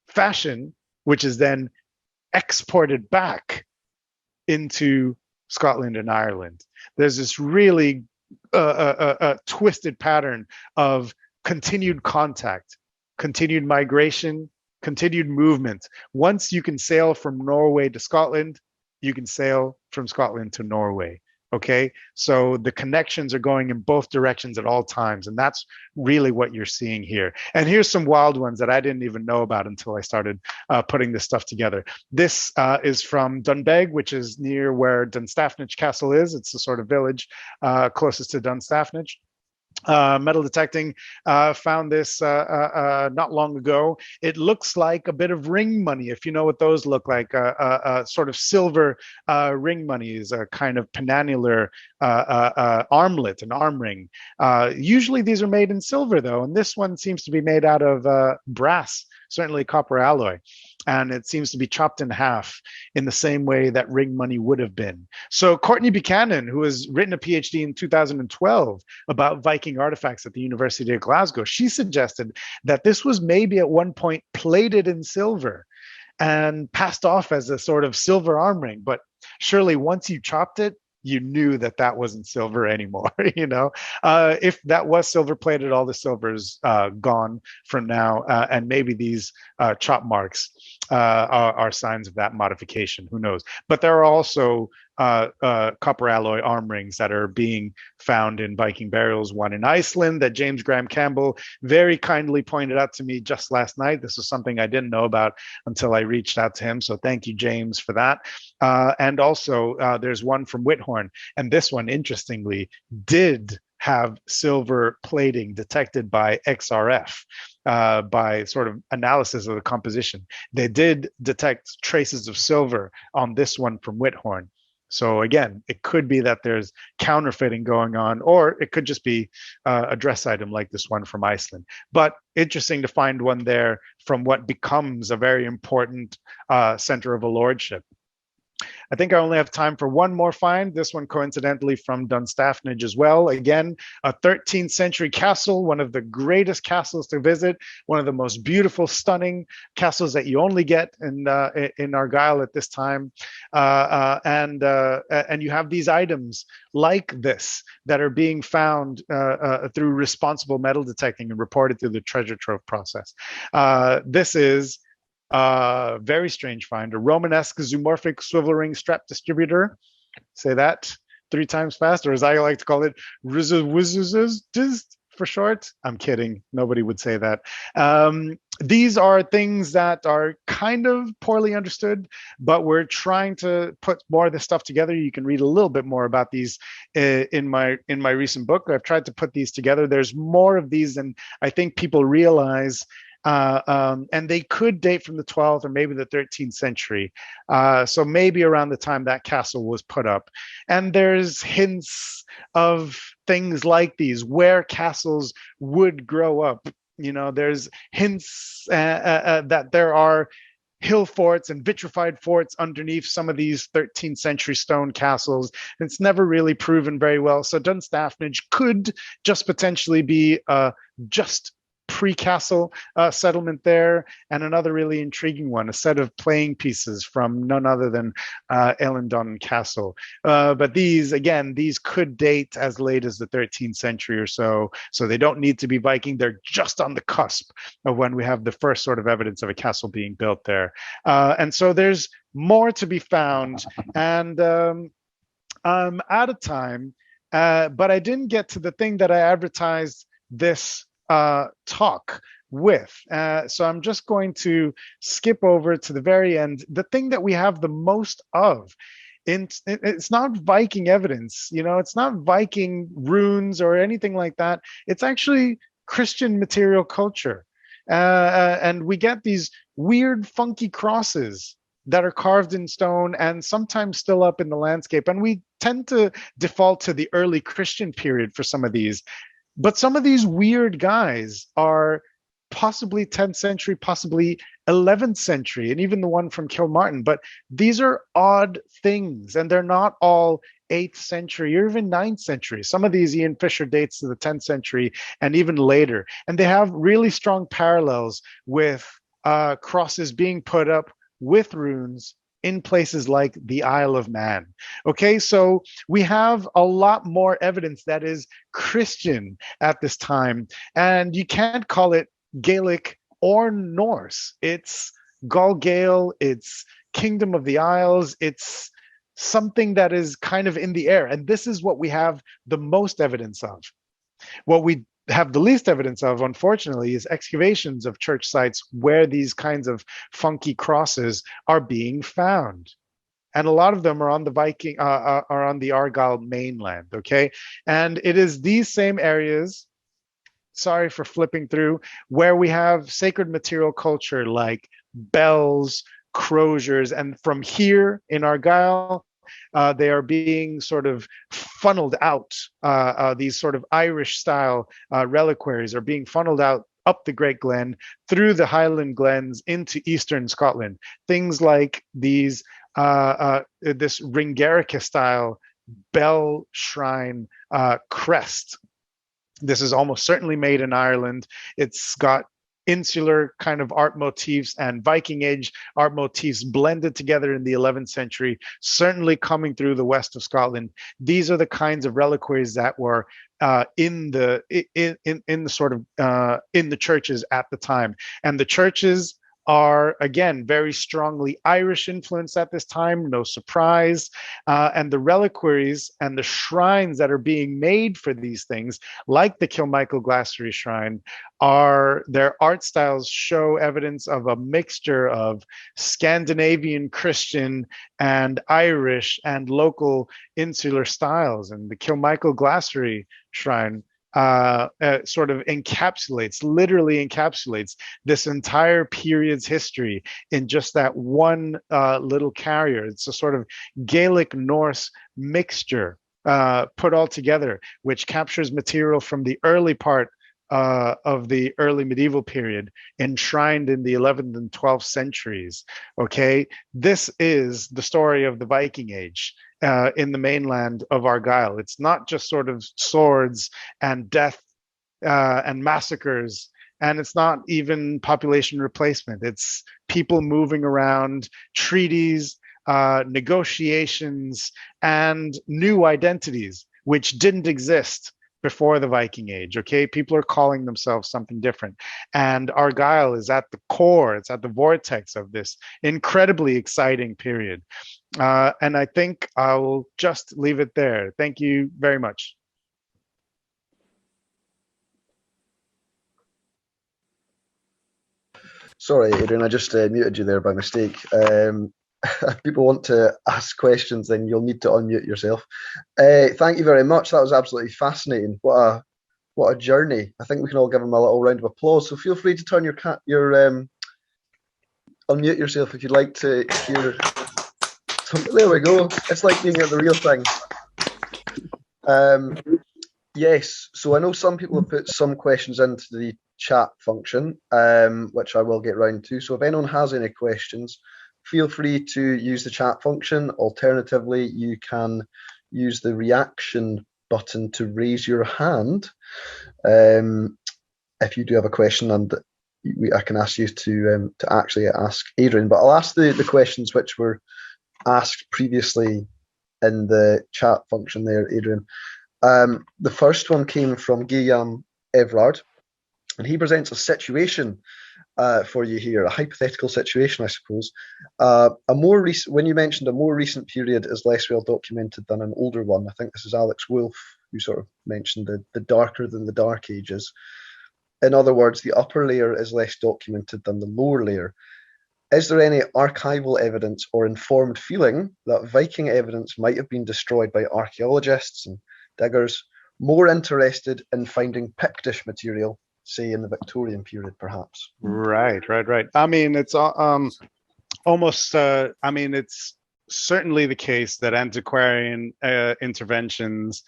fashion, which is then exported back into Scotland and Ireland. There's this really twisted pattern of continued contact, continued migration, continued movement. Once you can sail from Norway to Scotland, you can sail from Scotland to Norway. Okay, so the connections are going in both directions at all times, and that's really what you're seeing here. And here's some wild ones that I didn't even know about until I started putting this stuff together. This is from Dunbeg, which is near where Dunstafnage Castle is. It's the sort of village closest to Dunstafnage. Metal detecting found this not long ago. It looks like a bit of ring money, if you know what those look like. Sort of silver ring money is a kind of penannular armlet, an arm ring. Usually these are made in silver, though, and this one seems to be made out of brass, certainly copper alloy. And it seems to be chopped in half in the same way that ring money would have been. So Courtney Buchanan, who has written a PhD in 2012 about Viking artifacts at the University of Glasgow, she suggested that this was maybe at one point plated in silver and passed off as a sort of silver arm ring. But surely once you chopped it, you knew that that wasn't silver anymore. If that was silver plated, all the silver is gone from now, and maybe these chop marks are signs of that modification. Who knows? But there are also copper alloy arm rings that are being found in Viking Burials, one in Iceland that James Graham Campbell very kindly pointed out to me just last night. This was something I didn't know about until I reached out to him. So thank you, James, for that. And also there's one from Whithorn. And this one, interestingly, did have silver plating detected by XRF, by sort of analysis of the composition. They did detect traces of silver on this one from Whithorn. So again, it could be that there's counterfeiting going on, or it could just be a dress item like this one from Iceland. But interesting to find one there from what becomes a very important center of a lordship. I think I only have time for one more find. This one coincidentally from Dunstafnage as well. Again, a 13th century castle, one of the greatest castles to visit, one of the most beautiful, stunning castles that you only get in Argyll at this time. And you have these items like this that are being found through responsible metal detecting and reported through the treasure trove process. This is very strange find, a Romanesque zoomorphic swivel ring strap distributor. Say that 3 times fast, or as I like to call it, for short. I'm kidding. Nobody would say that. These are things that are kind of poorly understood, but we're trying to put more of this stuff together. You can read a little bit more about these in my recent book. I've tried to put these together. There's more of these than I think people realize. And they could date from the 12th or maybe the 13th century. So maybe around the time that castle was put up. And there's hints of things like these, where castles would grow up. There's hints that there are hill forts and vitrified forts underneath some of these 13th century stone castles. It's never really proven very well. So Dunstafnage could just potentially be just pre-castle settlement there. And another really intriguing one, a set of playing pieces from none other than Elendon Castle. But these could date as late as the 13th century or so. So they don't need to be Viking. They're just on the cusp of when we have the first sort of evidence of a castle being built there. And so there's more to be found. And I'm out of time, but I didn't get to the thing that I advertised this talk with. So I'm just going to skip over to the very end. The thing that we have the most of, it's not Viking evidence, it's not Viking runes or anything like that. It's actually Christian material culture. And we get these weird, funky crosses that are carved in stone and sometimes still up in the landscape. And we tend to default to the early Christian period for some of these. But some of these weird guys are possibly 10th century, possibly 11th century, and even the one from Kilmartin. But these are odd things, and they're not all 8th century or even 9th century. Some of these Ian Fisher dates to the 10th century and even later. And they have really strong parallels with crosses being put up with runes in places like the Isle of Man. Okay, so we have a lot more evidence that is Christian at this time, and you can't call it Gaelic or Norse. It's Gaul Gael, it's Kingdom of the Isles, it's something that is kind of in the air, and this is what we have the most evidence of. What we have the least evidence of, unfortunately, is excavations of church sites where these kinds of funky crosses are being found. And a lot of them are on the are on the Argyll mainland, okay? And it is these same areas, sorry for flipping through, where we have sacred material culture like bells, croziers, and from here in Argyll, they are being sort of funneled out. These sort of Irish-style reliquaries are being funneled out up the Great Glen, through the Highland Glens into eastern Scotland. Things like these, this Ringerica-style bell shrine crest. This is almost certainly made in Ireland. It's got insular kind of art motifs and Viking Age art motifs blended together in the 11th century, certainly coming through the west of Scotland. These are the kinds of reliquaries that were in the churches at the time. And the churches are, again, very strongly Irish influence at this time, no surprise. And the reliquaries and the shrines that are being made for these things, like the Kilmichael Glaciary Shrine, their art styles show evidence of a mixture of Scandinavian Christian and Irish and local insular styles. And the Kilmichael Glaciary Shrine sort of literally encapsulates this entire period's history in just that one little carrier. It's a sort of Gaelic Norse mixture put all together, which captures material from the early part of the early medieval period, enshrined in the 11th and 12th centuries. Okay, this is the story of the Viking Age in the mainland of Argyll. It's not just sort of swords and death and massacres, and it's not even population replacement. It's people moving around, treaties, negotiations, and new identities which didn't exist before the Viking Age. Okay, people are calling themselves something different, and Argyll is at the core, it's at the vortex of this incredibly exciting period. And I think I'll just leave it there. Thank you very much. Sorry, Adrian, I just muted you there by mistake. If people want to ask questions, then you'll need to unmute yourself. Thank you very much. That was absolutely fascinating. What a journey. I think we can all give him a little round of applause. So feel free to turn your unmute yourself if you'd like to hear. There we go. It's like being at the real thing. Yes. So I know some people have put some questions into the chat function, which I will get round to. So if anyone has any questions, feel free to use the chat function. Alternatively, you can use the reaction button to raise your hand if you do have a question, and I can ask you to actually ask Adrian. But I'll ask the questions which were asked previously in the chat function there, Adrian. The first one came from Guillaume Everard, and he presents a situation for you here, a hypothetical situation, I suppose. When you mentioned a more recent period is less well documented than an older one, I think this is Alex Wolff who sort of mentioned the darker than the Dark Ages. In other words, the upper layer is less documented than the lower layer. Is there any archival evidence or informed feeling that Viking evidence might have been destroyed by archaeologists and diggers more interested in finding Pictish material, say in the Victorian period, perhaps? Right. I mean, it's almost. I mean, it's certainly the case that antiquarian interventions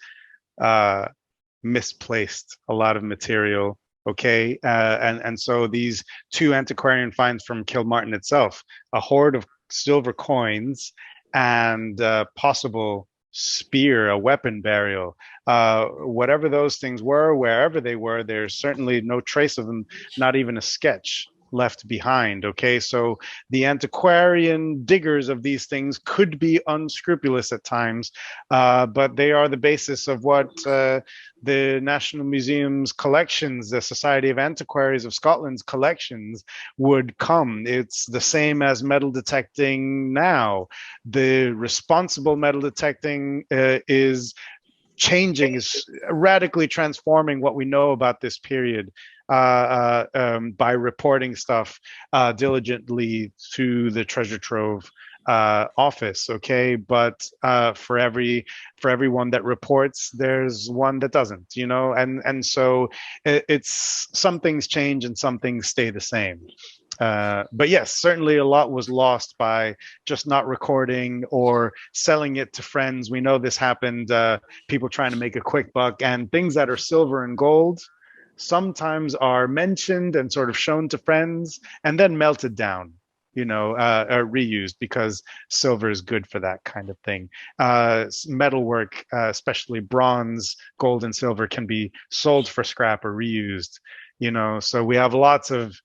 misplaced a lot of material. Okay, and so these two antiquarian finds from Kilmartin itself, a hoard of silver coins and possible spear, a weapon burial, whatever those things were, wherever they were, there's certainly no trace of them, not even a sketch left behind. Okay, so the antiquarian diggers of these things could be unscrupulous at times, but they are the basis of what the National Museum's collections, the Society of Antiquaries of Scotland's collections would come. It's the same as metal detecting now. The responsible metal detecting is changing, is radically transforming what we know about this period by reporting stuff diligently to the treasure trove office. Okay, but for everyone that reports, there's one that doesn't, you know, and so it's some things change and some things stay the same. But yes, certainly a lot was lost by just not recording or selling it to friends. We know this happened, people trying to make a quick buck, and things that are silver and gold sometimes are mentioned and sort of shown to friends and then melted down, you know, reused, because silver is good for that kind of thing. Metalwork, especially bronze, gold, and silver, can be sold for scrap or reused, you know. So we have lots of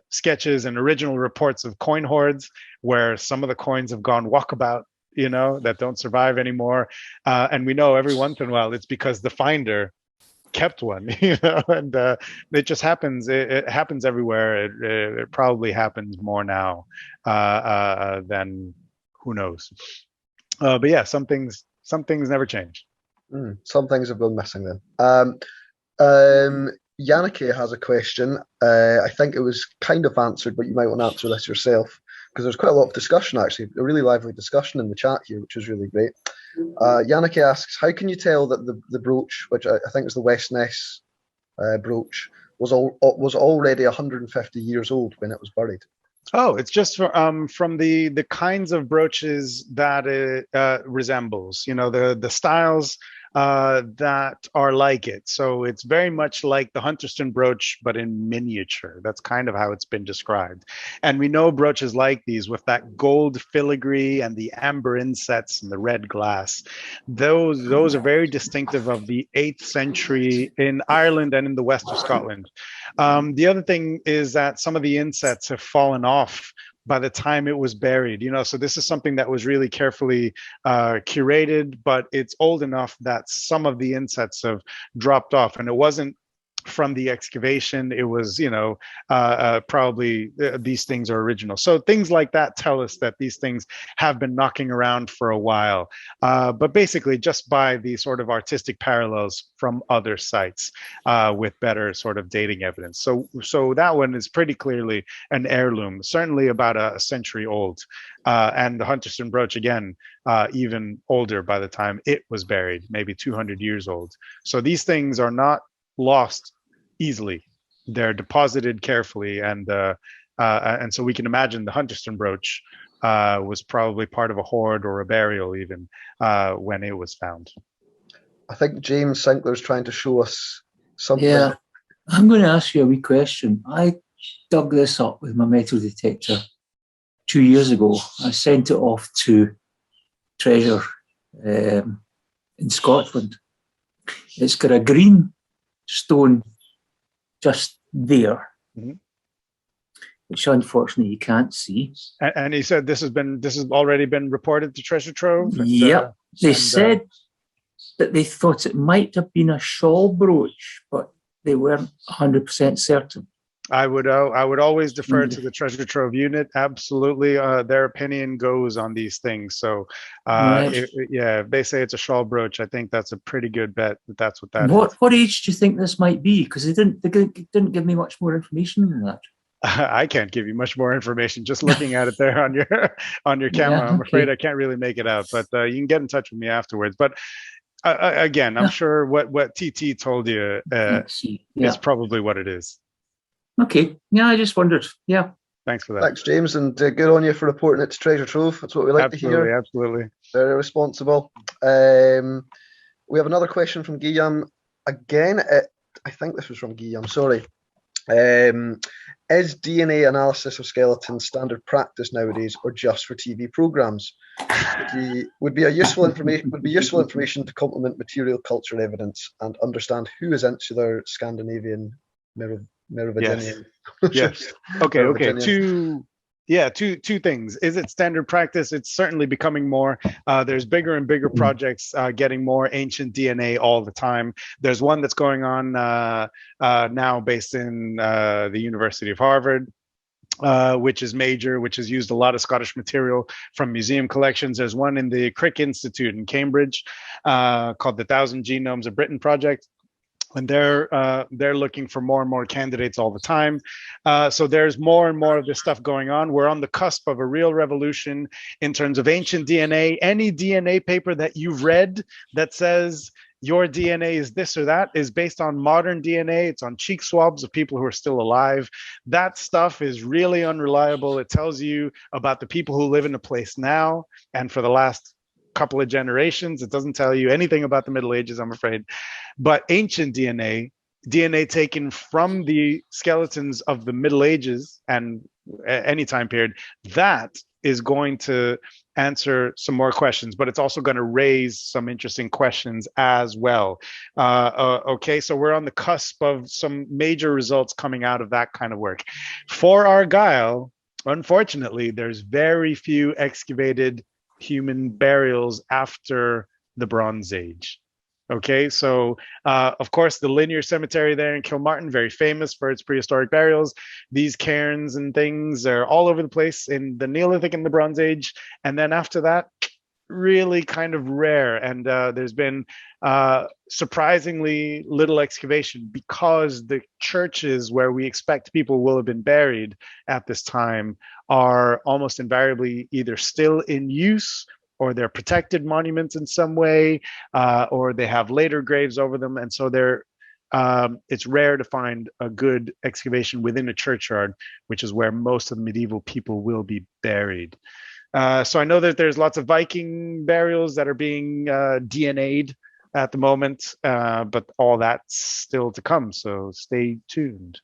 sketches and original reports of coin hoards where some of the coins have gone walkabout, you know, that don't survive anymore. And we know every once in a while it's because the finder kept one, you know, and it just happens. It happens everywhere. It probably happens more now than who knows. But yeah, some things never change. Some things have gone missing then. Yannicke has a question. I think it was kind of answered, but you might want to answer this yourself, because there's quite a lot of discussion, actually, a really lively discussion in the chat here, which is really great. Yannicke asks, how can you tell that the brooch, which I think is the West Ness brooch, was already 150 years old when it was buried? Oh, it's just from the kinds of brooches that it resembles, you know, the styles that are like it. So it's very much like the Hunterston Brooch, but in miniature. That's kind of how it's been described. And we know brooches like these with that gold filigree and the amber insets and the red glass. Those are very distinctive of the 8th century in Ireland and in the west of Scotland. The other thing is that some of the insets have fallen off by the time it was buried, you know, so this is something that was really carefully curated, but it's old enough that some of the insets have dropped off, and it wasn't from the excavation. It was, you know, probably these things are original. So things like that tell us that these things have been knocking around for a while, but basically just by the sort of artistic parallels from other sites with better sort of dating evidence. So that one is pretty clearly an heirloom, certainly about a century old. And the Hunterston Brooch, again, even older by the time it was buried, maybe 200 years old. So these things are not lost easily. They're deposited carefully, and so we can imagine the Hunterston Brooch was probably part of a hoard or a burial even when it was found. I think James Sinclair's trying to show us something. Yeah, I'm going to ask you a wee question. I dug this up with my metal detector 2 years ago. I sent it off to Treasure in Scotland. It's got a green stone just there, which unfortunately you can't see. And he said this has already been reported to Treasure Trove. Yep, they said that they thought it might have been a shawl brooch, but they weren't 100% certain. I would always defer to the treasure trove unit. Absolutely, their opinion goes on these things. So, Right. if they say it's a shawl brooch, I think that's a pretty good bet that that's what that What is. what age do you think this might be? Because they didn't give me much more information than that. I can't give you much more information. Just looking at it there on your on your camera, Yeah. I'm afraid Okay. I can't really make it out. But you can get in touch with me afterwards. But again, I'm Yeah. sure what TT told you Let's see. is Yeah. probably what it is. Okay. Yeah. I just wondered. Yeah. Thanks for that. Thanks, James, and good on you for reporting it to Treasure Trove. That's what we like to Absolutely, hear. absolutely. Very responsible. We have another question from Guillaume. Again, I think this was from Guillaume, sorry. Is DNA analysis of skeletons standard practice nowadays, or just for TV programs? Would be useful information to complement material culture evidence and understand who is insular Scandinavian Merovingian. Yes. Okay. Two things. Is it standard practice? It's certainly becoming more. There's bigger and bigger projects getting more ancient DNA all the time. There's one that's going on now based in the University of Harvard. Which is major, which has used a lot of Scottish material from museum collections. There's one in the Crick Institute in Cambridge called the 1,000 Genomes of Britain Project. And they're looking for more and more candidates all the time. So there's more and more of this stuff going on. We're on the cusp of a real revolution in terms of ancient DNA. Any DNA paper that you've read that says your DNA is this or that is based on modern DNA. It's on cheek swabs of people who are still alive. That stuff is really unreliable. It tells you about the people who live in a place now and for the last couple of generations. It doesn't tell you anything about the Middle Ages, I'm afraid. But ancient DNA taken from the skeletons of the Middle Ages and any time period, that is going to answer some more questions, but it's also going to raise some interesting questions as well. Okay, so we're on the cusp of some major results coming out of that kind of work. For Argyll, unfortunately, there's very few excavated human burials after the Bronze Age. Okay, so of course, the linear cemetery there in Kilmartin, very famous for its prehistoric burials. These cairns and things are all over the place in the Neolithic and the Bronze Age. And then after that, really kind of rare. And there's been surprisingly little excavation because the churches where we expect people will have been buried at this time are almost invariably either still in use, or they're protected monuments in some way, or they have later graves over them. And so it's rare to find a good excavation within a churchyard, which is where most of the medieval people will be buried. So I know that there's lots of Viking burials that are being DNA'd at the moment, but all that's still to come. So stay tuned.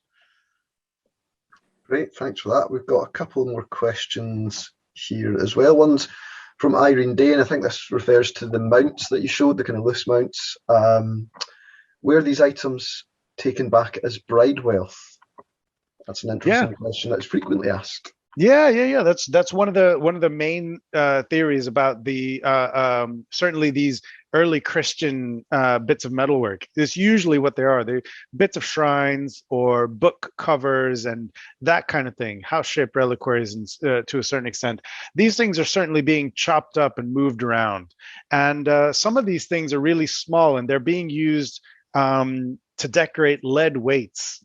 Great, thanks for that. We've got a couple more questions here as well. One's from Irene Day, and I think this refers to the mounts that you showed, the kind of loose mounts. Were these items taken back as bride wealth? That's an interesting question that's frequently asked. Yeah. That's one of the main theories about the certainly these early Christian bits of metalwork. It's usually what they are. They're bits of shrines or book covers and that kind of thing. House-shaped reliquaries, and to a certain extent, these things are certainly being chopped up and moved around. And some of these things are really small, and they're being used to decorate lead weights.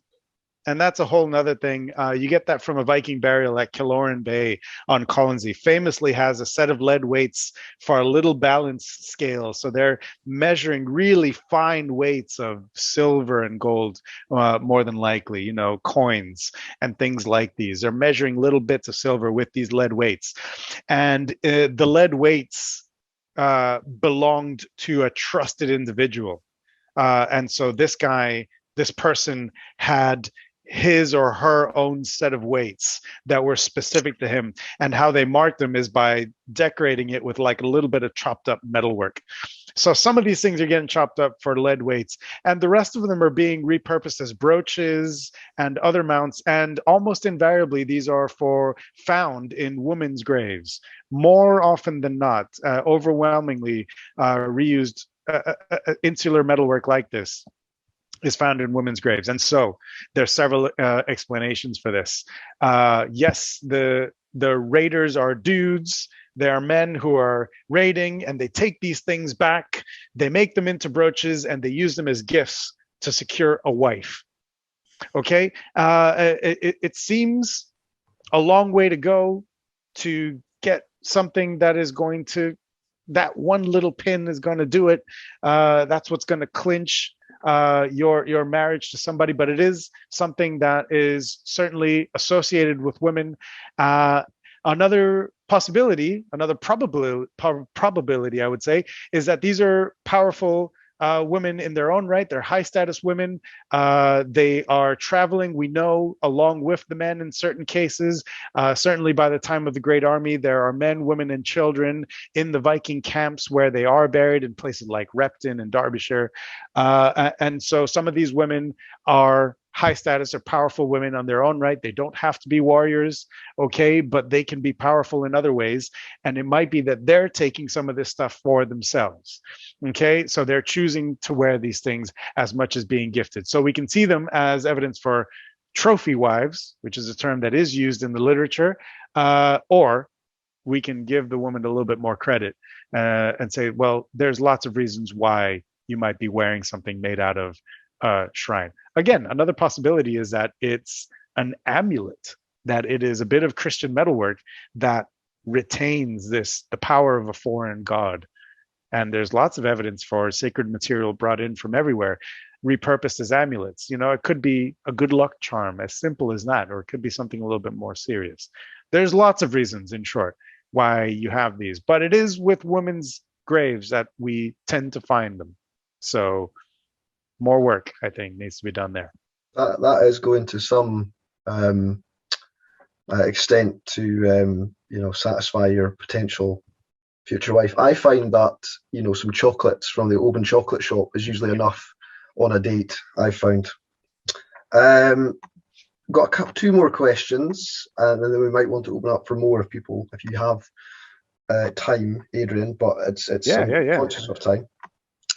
And that's a whole nother thing. You get that from a Viking burial at Killoran Bay on Colonsay. Famously has a set of lead weights for a little balance scale. So they're measuring really fine weights of silver and gold, more than likely, coins and things like these. They're measuring little bits of silver with these lead weights. And the lead weights belonged to a trusted individual. And so this person had his or her own set of weights that were specific to him, and how they marked them is by decorating it with like a little bit of chopped up metalwork. So some of these things are getting chopped up for lead weights, and the rest of them are being repurposed as brooches and other mounts, and almost invariably these are found in women's graves more often than not. Overwhelmingly reused insular metalwork like this is found in women's graves. And so there's several explanations for this. Yes, the raiders are dudes. They are men who are raiding, and they take these things back. They make them into brooches, and they use them as gifts to secure a wife. Okay, it seems a long way to go to get something that is going to, that one little pin is going to do it. That's what's going to clinch your marriage to somebody, but it is something that is certainly associated with women. Another possibility, another probability, I would say, is that these are powerful women in their own right. They're high status women. They are traveling, we know, along with the men in certain cases. Certainly by the time of the Great Army, there are men, women, and children in the Viking camps where they are buried in places like Repton and Derbyshire. And so some of these women are high status or powerful women on their own right. They don't have to be warriors, okay, but they can be powerful in other ways. And it might be that they're taking some of this stuff for themselves, okay? So they're choosing to wear these things as much as being gifted. So we can see them as evidence for trophy wives, which is a term that is used in the literature, or we can give the woman a little bit more credit and say, well, there's lots of reasons why you might be wearing something made out of shrine. Again, another possibility is that it's an amulet, that it is a bit of Christian metalwork that retains the power of a foreign god. And there's lots of evidence for sacred material brought in from everywhere, repurposed as amulets. You know, it could be a good luck charm, as simple as that, or it could be something a little bit more serious. There's lots of reasons, in short, why you have these, but it is with women's graves that we tend to find them. So more work, I think, needs to be done there. That is going to some extent to satisfy your potential future wife. I find that some chocolates from the Oban chocolate shop is usually enough on a date. I found. Got two more questions, and then we might want to open up for more if you have time, Adrian. But it's conscious of time.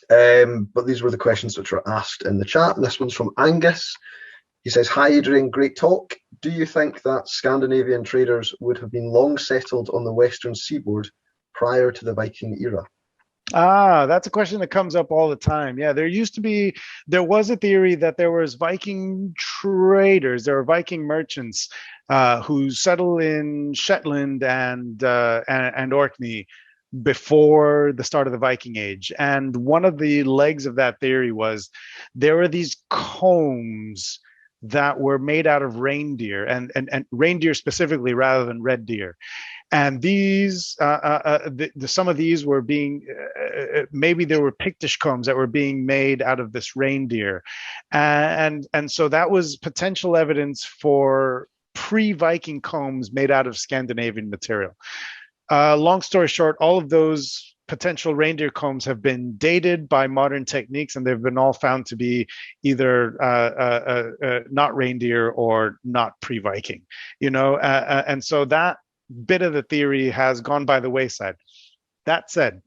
But these were the questions which were asked in the chat. And this one's from Angus. He says, "Hi Adrian, great talk. Do you think that Scandinavian traders would have been long settled on the western seaboard prior to the Viking era?" That's a question that comes up all the time. Yeah, there was a theory that there was Viking traders, there were Viking merchants who settled in Shetland and Orkney before the start of the Viking Age. And one of the legs of that theory was there were these combs that were made out of reindeer and reindeer specifically rather than red deer. And these, some of these were being, maybe there were Pictish combs that were being made out of this reindeer. And so that was potential evidence for pre-Viking combs made out of Scandinavian material. Long story short, all of those potential reindeer combs have been dated by modern techniques, and they've been all found to be either not reindeer or not pre-Viking, and so that bit of the theory has gone by the wayside. That said,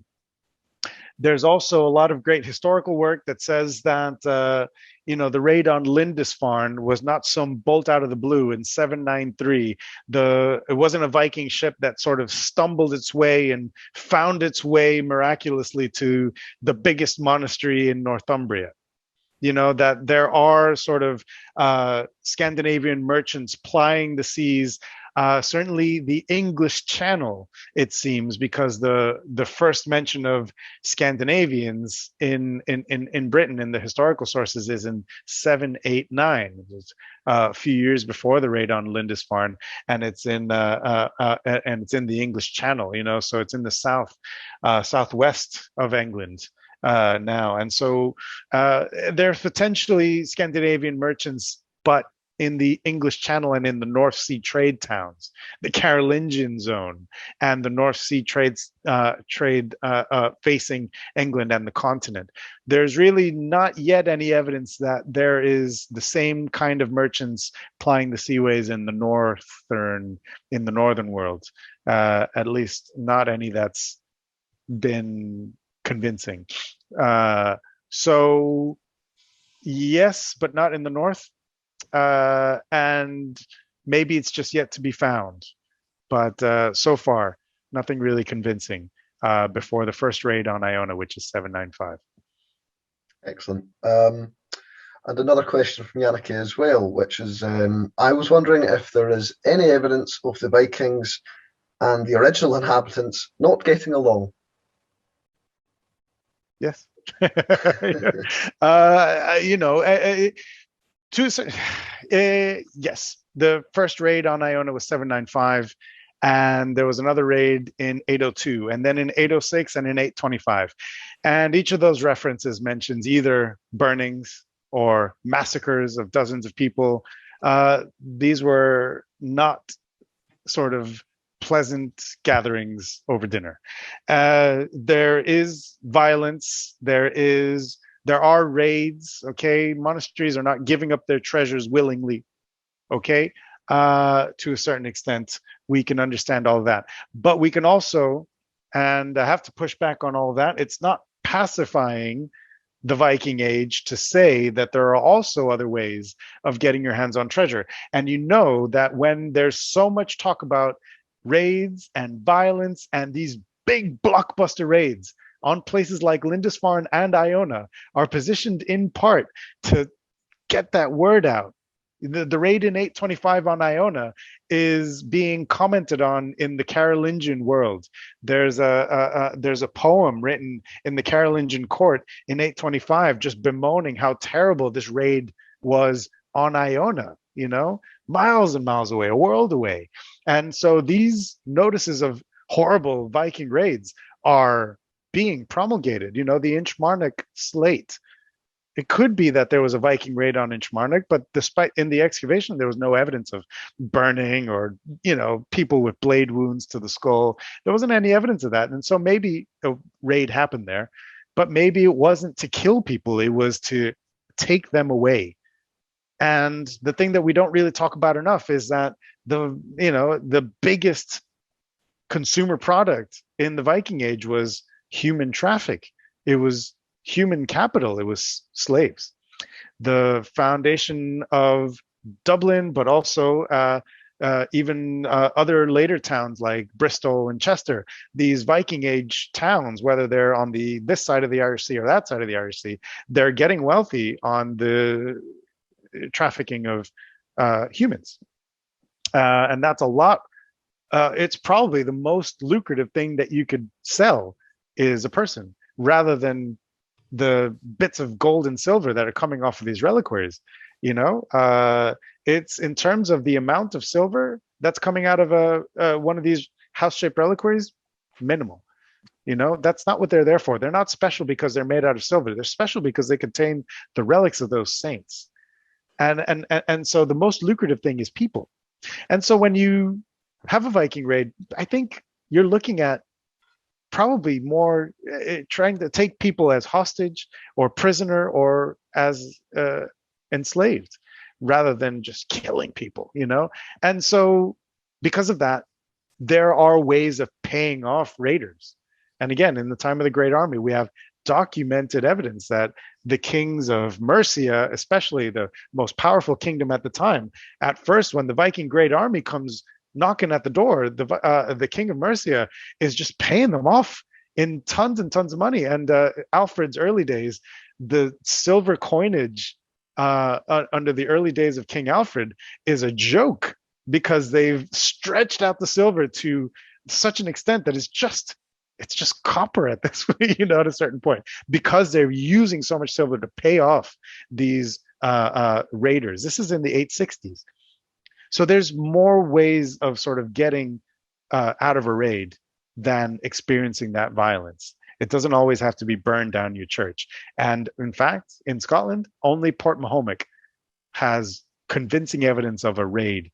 there's also a lot of great historical work that says that the raid on Lindisfarne was not some bolt out of the blue in 793. It wasn't a Viking ship that sort of stumbled its way and found its way miraculously to the biggest monastery in Northumbria. That there are sort of Scandinavian merchants plying the seas. Certainly the English Channel, it seems, because the first mention of Scandinavians in Britain in the historical sources is in 789. It was a few years before the raid on Lindisfarne, and it's in the English Channel. So it's in the southwest of England now, and so they're potentially Scandinavian merchants, but in the English Channel and in the North Sea trade towns, the Carolingian zone, and the North Sea trade facing England and the continent. There's really not yet any evidence that there is the same kind of merchants plying the seaways in the northern world. At least not any that's been convincing. So Yes, but not in the north. And maybe it's just yet to be found. But so far, nothing really convincing before the first raid on Iona, which is 795. Excellent. And another question from Yannicke as well, which is, I was wondering if there is any evidence of the Vikings and the original inhabitants not getting along. Yes. You know, yes. The first raid on Iona was 795, and there was another raid in 802, and then in 806 and in 825. And each of those references mentions either burnings or massacres of dozens of people. These were not sort of pleasant gatherings over dinner. There is violence. There are raids. Okay, monasteries are not giving up their treasures willingly. Okay, to a certain extent, we can understand all of that, but we can also, and I have to push back on all of that. It's not pacifying the Viking Age to say that there are also other ways of getting your hands on treasure. And you know that when there's so much talk about raids and violence and these big blockbuster raids on places like Lindisfarne and Iona are positioned in part to get that word out. The raid in 825 on Iona is being commented on in the Carolingian world. There's a poem written in the Carolingian court in 825 just bemoaning how terrible this raid was on Iona, you know, miles and miles away, a world away. And so these notices of horrible Viking raids are being promulgated. You know, the Inchmarnock slate. It could be that there was a Viking raid on Inchmarnock, but despite in the excavation, there was no evidence of burning or, you know, people with blade wounds to the skull. There wasn't any evidence of that. And so maybe a raid happened there, but maybe it wasn't to kill people. It was to take them away. And the thing that we don't really talk about enough is that the biggest consumer product in the Viking Age was human traffic. It was human capital. It was slaves. The foundation of Dublin, but also even other later towns like Bristol and Chester, these Viking Age towns, whether they're on this side of the Irish Sea or that side of the Irish Sea, they're getting wealthy on the trafficking of humans. And that's a lot. It's probably the most lucrative thing that you could sell is a person rather than the bits of gold and silver that are coming off of these reliquaries. You know, it's in terms of the amount of silver that's coming out of one of these house-shaped reliquaries, minimal. You know, that's not what they're there for. They're not special because they're made out of silver. They're special because they contain the relics of those saints. And so the most lucrative thing is people. And so when you have a Viking raid, I think you're looking at probably more trying to take people as hostage or prisoner or as enslaved rather than just killing people, you know? And so because of that, there are ways of paying off raiders. And again, in the time of the Great Army, we have documented evidence that the kings of Mercia, especially the most powerful kingdom at the time, at first, when the Viking Great Army comes knocking at the door, the king of Mercia is just paying them off in tons and tons of money. And Alfred's early days, the silver coinage under the early days of King Alfred is a joke because they've stretched out the silver to such an extent that it's just copper at this point, you know, at a certain point, because they're using so much silver to pay off these raiders. This is in the 860s. So there's more ways of sort of getting out of a raid than experiencing that violence. It doesn't always have to be burned down your church. And in fact, in Scotland, only Port Mahomet has convincing evidence of a raid.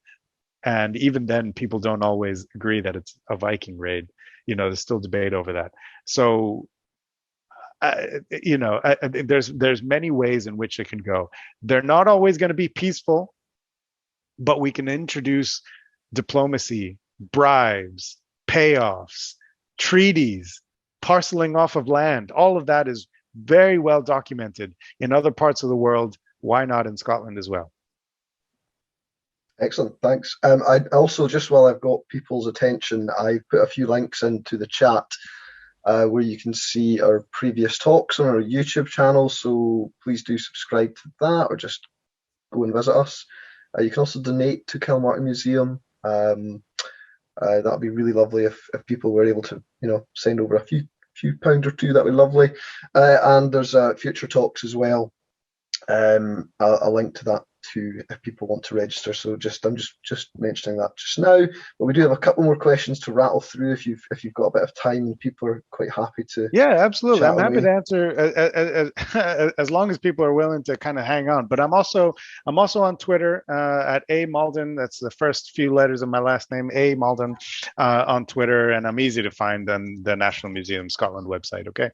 And even then, people don't always agree that it's a Viking raid. You know, there's still debate over that. So, you know, there's many ways in which it can go. They're not always going to be peaceful, but we can introduce diplomacy, bribes, payoffs, treaties, parceling off of land. All of that is very well documented in other parts of the world why not in Scotland as well? Excellent, thanks. I also, just while I've got people's attention, I put a few links into the chat where you can see our previous talks on our YouTube channel, so please do subscribe to that or just go and visit us. You can also donate to Kilmartin Museum. That would be really lovely if people were able to, send over a few pound or two. That would be lovely. And there's future talks as well. I'll link to that too if people want to register. So I'm just mentioning that just now. But we do have a couple more questions to rattle through if you've got a bit of time and people are quite happy to. Yeah, absolutely. I'm happy away. to answer as long as people are willing to kind of hang on. But I'm also on Twitter at A Maldon. That's the first few letters of my last name, A Maldon, on Twitter, and I'm easy to find on the National Museum Scotland website. Okay,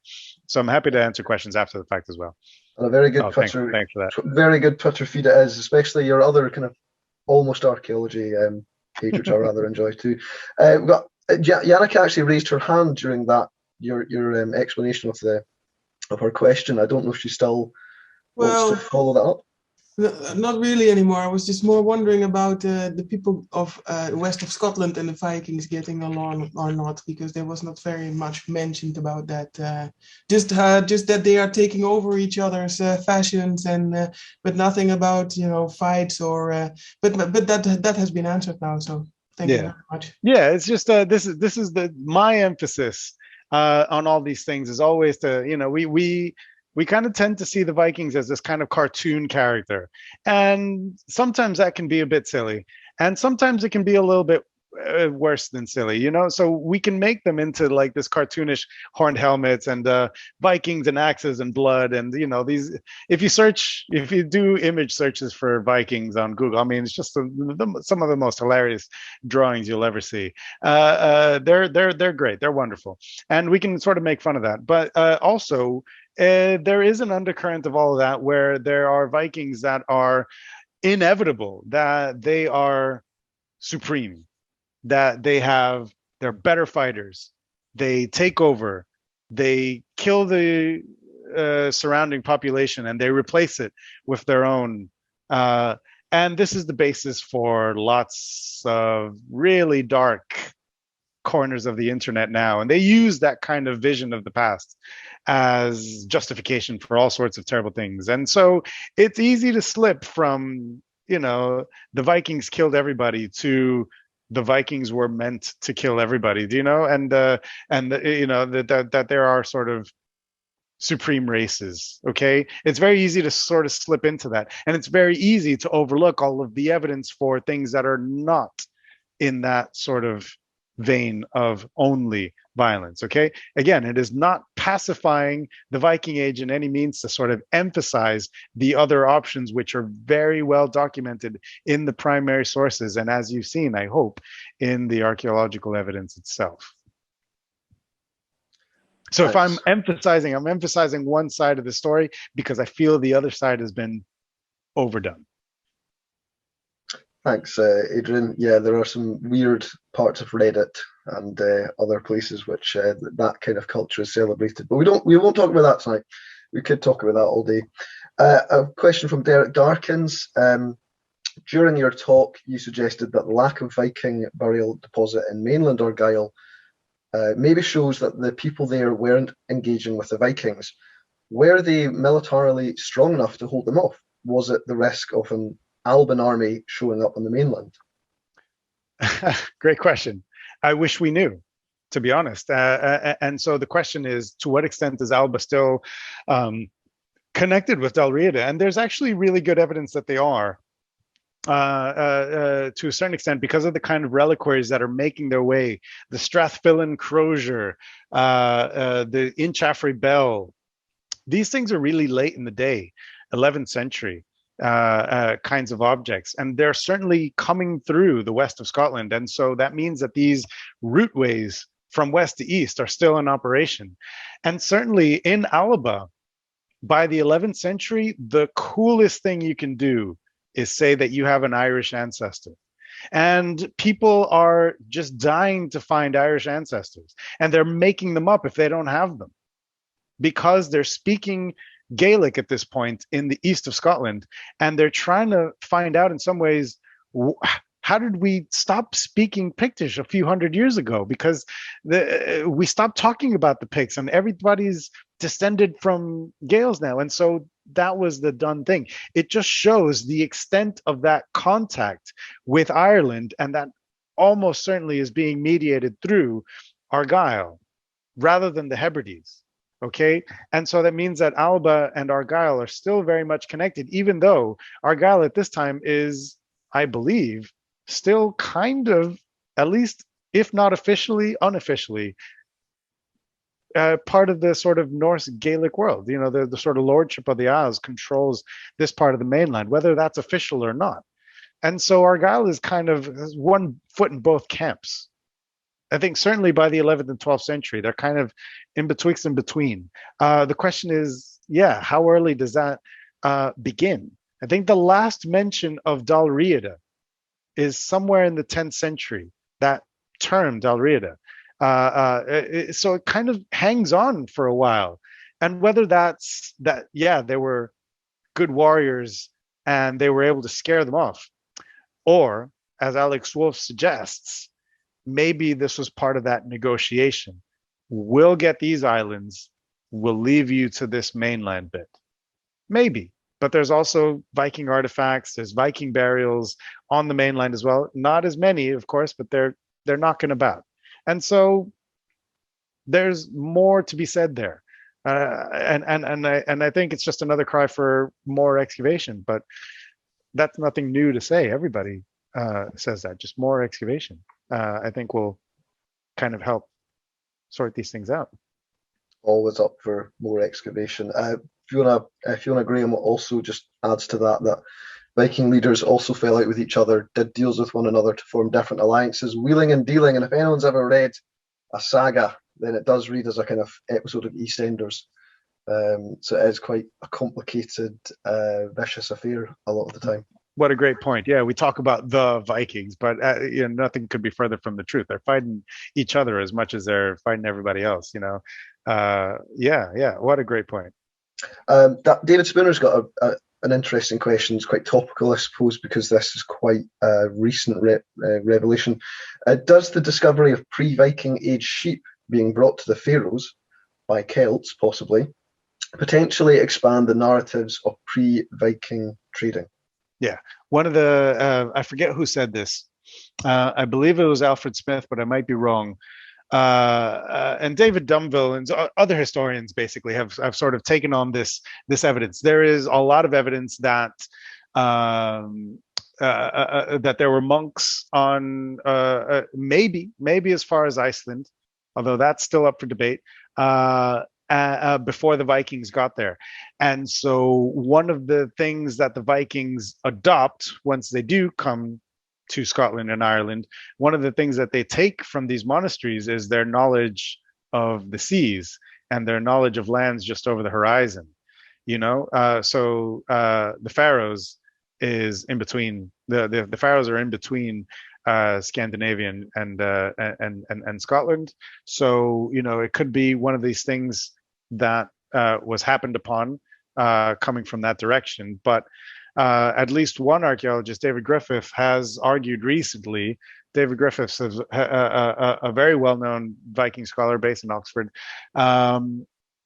so I'm happy to answer questions after the fact as well. And a very good Twitter, thanks for that. Very good Twitter feed it is, especially your other kind of almost archaeology page, which I rather enjoy too. We've got Yannick actually raised her hand during that your explanation of her question. I don't know if she still wants to follow that up. Not really anymore. I was just more wondering about the people of west of Scotland and the Vikings getting along or not, because there was not very much mentioned about that. Just that they are taking over each other's fashions, and but nothing about fights or. But that has been answered now. So thank you very much. Yeah, it's just this is my emphasis on all these things is always to we kind of tend to see the Vikings as this kind of cartoon character. And sometimes that can be a bit silly. And sometimes it can be a little bit worse than silly, So we can make them into like this cartoonish horned helmets and Vikings and axes and blood. And, these, if you do image searches for Vikings on Google, I mean, it's just some of the most hilarious drawings you'll ever see. They're great. They're wonderful. And we can sort of make fun of that. But also, there is an undercurrent of all of that where there are Vikings that are inevitable, that they are supreme, that they're better fighters, they take over, they kill the surrounding population and they replace it with their own. And this is the basis for lots of really dark corners of the internet now, and they use that kind of vision of the past as justification for all sorts of terrible things. And so it's easy to slip from the Vikings killed everybody to the Vikings were meant to kill everybody, and that there are sort of supreme races. Okay, it's very easy to sort of slip into that, and it's very easy to overlook all of the evidence for things that are not in that sort of vein of only violence. Okay, again, it is not pacifying the Viking Age in any means to sort of emphasize the other options, which are very well documented in the primary sources, and as you've seen, I hope, in the archaeological evidence itself. So if I'm emphasizing one side of the story because I feel the other side has been overdone. Thanks, Adrian. Yeah, there are some weird parts of Reddit and other places which that kind of culture is celebrated, but we won't talk about that tonight. We could talk about that all day. A question from Derek Darkins. During your talk, you suggested that the lack of Viking burial deposit in mainland Argyll maybe shows that the people there weren't engaging with the Vikings. Were they militarily strong enough to hold them off? Was it the risk of an Alban army showing up on the mainland? Great question. I wish we knew, to be honest. And so the question is, to what extent is Alba still connected with Dalriada? And there's actually really good evidence that they are, to a certain extent, because of the kind of reliquaries that are making their way. The Strathfillan crozier, the Inchaffrey bell. These things are really late in the day, 11th century. Kinds of objects, and they're certainly coming through the west of Scotland, and so that means that these routeways from west to east are still in operation. And certainly in Alba, by the 11th century, the coolest thing you can do is say that you have an Irish ancestor, and people are just dying to find Irish ancestors, and they're making them up if they don't have them, because they're speaking Gaelic at this point in the east of Scotland, and they're trying to find out in some ways, how did we stop speaking Pictish a few hundred years ago? Because we stopped talking about the Picts, and everybody's descended from Gaels now. And so that was the done thing. It just shows the extent of that contact with Ireland, and that almost certainly is being mediated through Argyll rather than the Hebrides. Okay. And so that means that Alba and Argyll are still very much connected, even though Argyll at this time is, I believe, still kind of, at least if not officially, unofficially, part of the sort of Norse Gaelic world. You know, the sort of lordship of the Isles controls this part of the mainland, whether that's official or not. And so Argyll is kind of one foot in both camps. I think certainly by the 11th and 12th century, they're kind of in betwixt and between. The question is, yeah, how early does that begin? I think the last mention of Dalriada is somewhere in the 10th century, that term Dalriada. So it kind of hangs on for a while. And whether that's that, yeah, they were good warriors and they were able to scare them off, or as Alex Wolff suggests, maybe this was part of that negotiation. We'll get these islands, we'll leave you to this mainland bit. Maybe. But there's also Viking artifacts, there's Viking burials on the mainland as well. Not as many, of course, but they're knocking about. And so there's more to be said there. And I think it's just another cry for more excavation, but that's nothing new to say. Everybody says that, just more excavation. I think will kind of help sort these things out. Always up for more excavation. Fiona Graham also just adds to that Viking leaders also fell out with each other, did deals with one another to form different alliances, wheeling and dealing. And if anyone's ever read a saga, then it does read as a kind of episode of EastEnders. So it is quite a complicated, vicious affair a lot of the time. What a great point. Yeah, we talk about the Vikings, but nothing could be further from the truth. They're fighting each other as much as they're fighting everybody else, you know. Yeah, what a great point. David Spooner's got an interesting question. It's quite topical, I suppose, because this is quite a recent revelation. Does the discovery of pre-Viking Age sheep being brought to the Faroes by Celts, possibly, potentially expand the narratives of pre-Viking trading? Yeah, one of the, I forget who said this. I believe it was Alfred Smith, but I might be wrong. And David Dumville and other historians basically have sort of taken on this evidence. There is a lot of evidence that that there were monks on maybe as far as Iceland, although that's still up for debate. Before the Vikings got there. And so one of the things that the Vikings adopt once they do come to Scotland and Ireland, one of the things that they take from these monasteries is their knowledge of the seas and their knowledge of lands just over the horizon. You know, so the Faroes is in between. The Faroes are in between Scandinavian and Scotland. So, you know, it could be one of these things that was happened upon coming from that direction. But at least one archaeologist, David Griffith, has argued recently. David Griffiths is a very well-known Viking scholar based in Oxford,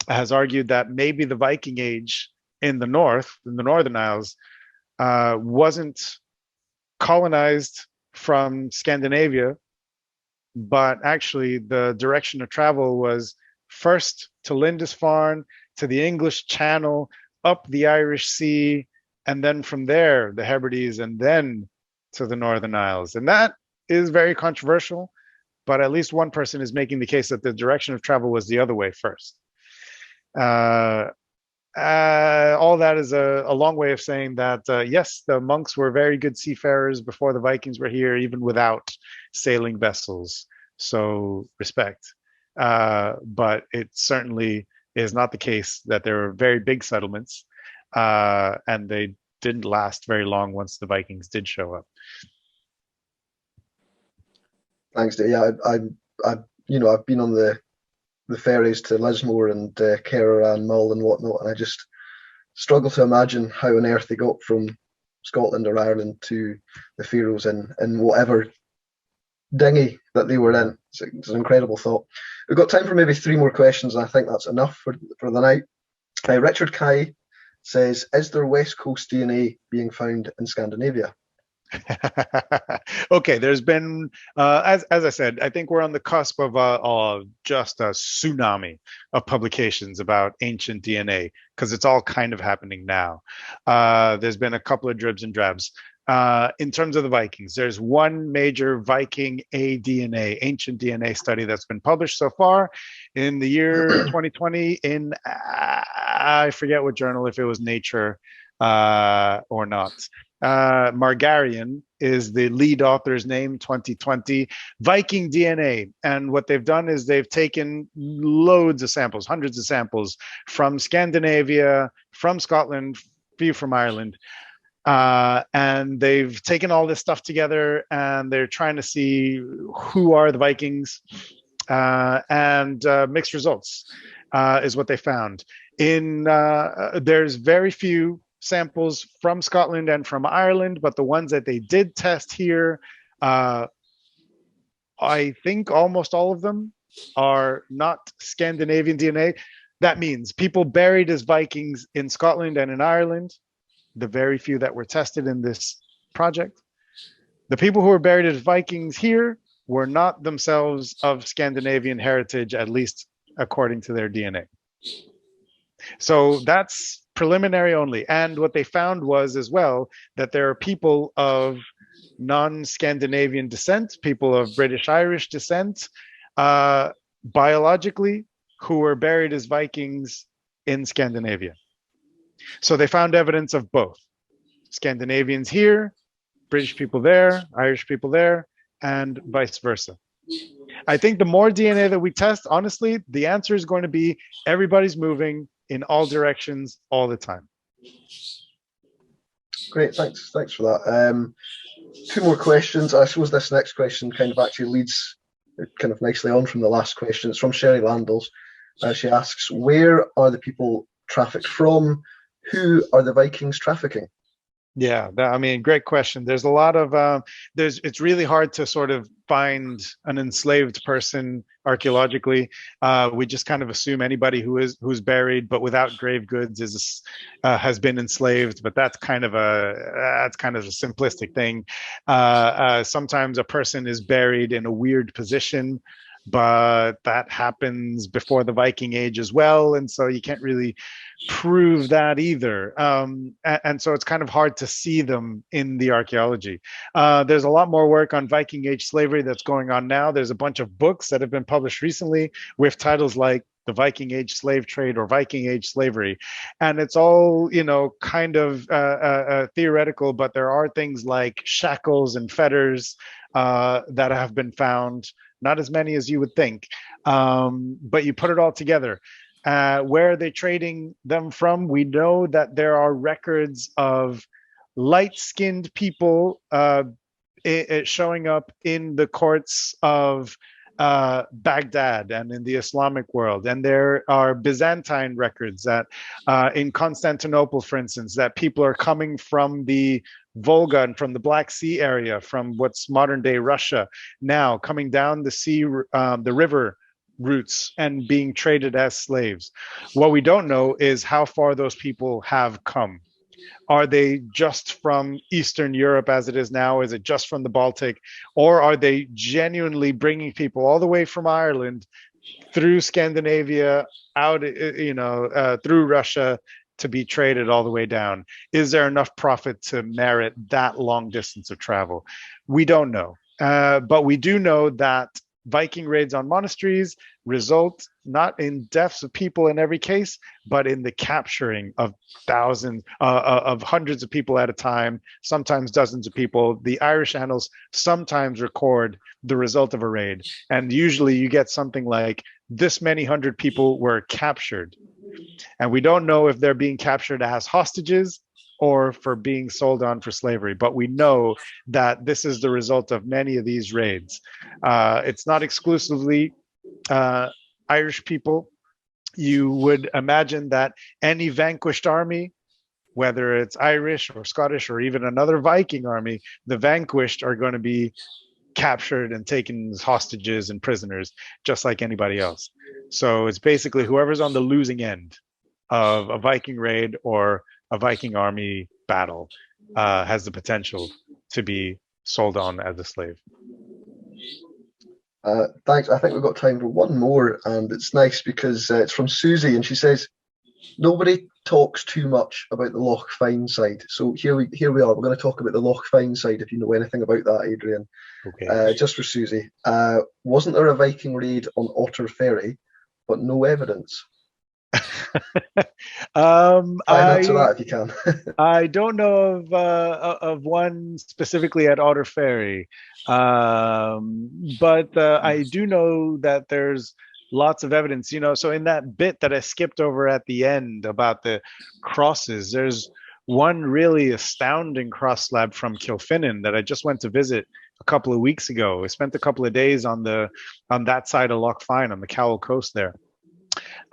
has argued that maybe the Viking Age in the north, in the Northern Isles, wasn't colonized from Scandinavia, but actually the direction of travel was first to Lindisfarne, to the English Channel, up the Irish Sea, and then from there, the Hebrides, and then to the Northern Isles. And that is very controversial, but at least one person is making the case that the direction of travel was the other way first. All that is a long way of saying that, yes, the monks were very good seafarers before the Vikings were here, even without sailing vessels. So respect. But it certainly is not the case that there were very big settlements, and they didn't last very long once the Vikings did show up. Thanks, Dave. Yeah, I've been on the ferries to Lismore and Kerra and Mull and whatnot, and struggle to imagine how on earth they got from Scotland or Ireland to the Faroes in whatever dinghy that they were in. It's an incredible thought. We've got time for maybe 3 more questions, and I think that's enough for the night. Richard Kai says, is there West Coast DNA being found in Scandinavia? Okay, there's been, as I said, I think we're on the cusp of just a tsunami of publications about ancient DNA, because it's all kind of happening now. There's been a couple of dribs and drabs. In terms of the Vikings, there's one major Viking DNA, ancient DNA study that's been published so far in the year 2020 in, I forget what journal, if it was Nature or not. Margarian is the lead author's name, 2020, Viking DNA. And what they've done is they've taken loads of samples, hundreds of samples from Scandinavia, from Scotland, few from Ireland. And they've taken all this stuff together and they're trying to see who are the Vikings, and mixed results is what they found. There's very few samples from Scotland and from Ireland, but the ones that they did test here, I think almost all of them are not Scandinavian DNA. That means people buried as Vikings in Scotland and in Ireland, the very few that were tested in this project. The people who were buried as Vikings here were not themselves of Scandinavian heritage, at least according to their DNA. So that's preliminary only. And what they found was as well that there are people of non-Scandinavian descent, people of British-Irish descent, biologically, who were buried as Vikings in Scandinavia. So they found evidence of both. Scandinavians here, British people there, Irish people there, and vice versa. I think the more DNA that we test, honestly, the answer is going to be everybody's moving in all directions all the time. Great, thanks for that. 2 more questions. I suppose this next question kind of actually leads kind of nicely on from the last question. It's from Sherry Landals. She asks, where are the people trafficked from? Who are the Vikings trafficking? Yeah, I mean, great question. There's a lot of, it's really hard to sort of find an enslaved person archaeologically. We just kind of assume anybody who's buried but without grave goods has been enslaved, but that's kind of a simplistic thing. Sometimes a person is buried in a weird position, but that happens before the Viking Age as well, and so you can't really prove that either. And so it's kind of hard to see them in the archaeology. There's a lot more work on Viking Age slavery that's going on now. There's a bunch of books that have been published recently with titles like The Viking Age Slave Trade or Viking Age Slavery. And it's all, kind of theoretical, but there are things like shackles and fetters that have been found. Not as many as you would think, but you put it all together. Where are they trading them from? We know that there are records of light-skinned people showing up in the courts of Baghdad and in the Islamic world. And there are Byzantine records that in Constantinople, for instance, that people are coming from the Volga and from the Black Sea area, from what's modern day Russia now, coming down the sea, the river routes and being traded as slaves. What we don't know is how far those people have come. Are they just from Eastern Europe as it is now? Is it just from the Baltic? Or are they genuinely bringing people all the way from Ireland through Scandinavia, out, through Russia, to be traded all the way down? Is there enough profit to merit that long distance of travel? We don't know. But we do know that Viking raids on monasteries result not in deaths of people in every case, but in the capturing of thousands, of hundreds of people at a time, sometimes dozens of people. The Irish annals sometimes record the result of a raid, and usually you get something like this many hundred people were captured. And we don't know if they're being captured as hostages or for being sold on for slavery, but we know that this is the result of many of these raids. It's not exclusively Irish people. You would imagine that any vanquished army whether it's Irish or Scottish or even another Viking army, the vanquished are going to be captured and taken as hostages and prisoners, just like anybody else. So it's basically whoever's on the losing end of a Viking raid or a Viking army battle has the potential to be sold on as a slave. Thanks. I think we've got time for one more, and it's nice because it's from Susie, and she says, nobody talks too much about the Loch Fyne side. So here we are. We're going to talk about the Loch Fyne side, if you know anything about that, Adrian. Okay. Just for Susie. Wasn't there a Viking raid on Otter Ferry, but no evidence? Try and answer that if you can. I don't know of one specifically at Otter Ferry, but I do know that there's lots of evidence. So in that bit that I skipped over at the end about the crosses, there's one really astounding cross slab from Kilfinnan that I just went to visit a couple of weeks ago. I spent a couple of days on that side of Loch Fyne on the Cowell coast there.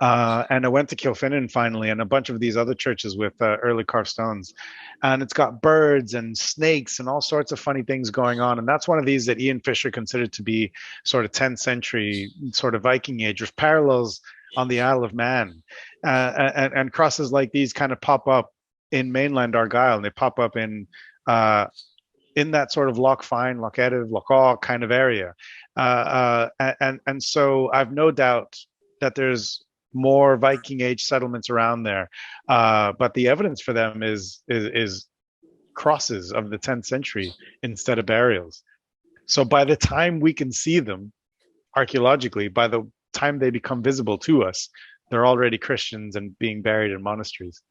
And I went to Kilfinnan finally, and a bunch of these other churches with early carved stones. And it's got birds and snakes and all sorts of funny things going on. And that's one of these that Ian Fisher considered to be sort of 10th century, sort of Viking Age, with parallels on the Isle of Man. And crosses like these kind of pop up in mainland Argyll, and they pop up in that sort of Loch Fyne, Loch Etive, Loch Awe kind of area. And so I've no doubt that there's more Viking Age settlements around there, but the evidence for them is crosses of the 10th century instead of burials. So by the time we can see them archaeologically, by the time they become visible to us, they're already Christians and being buried in monasteries.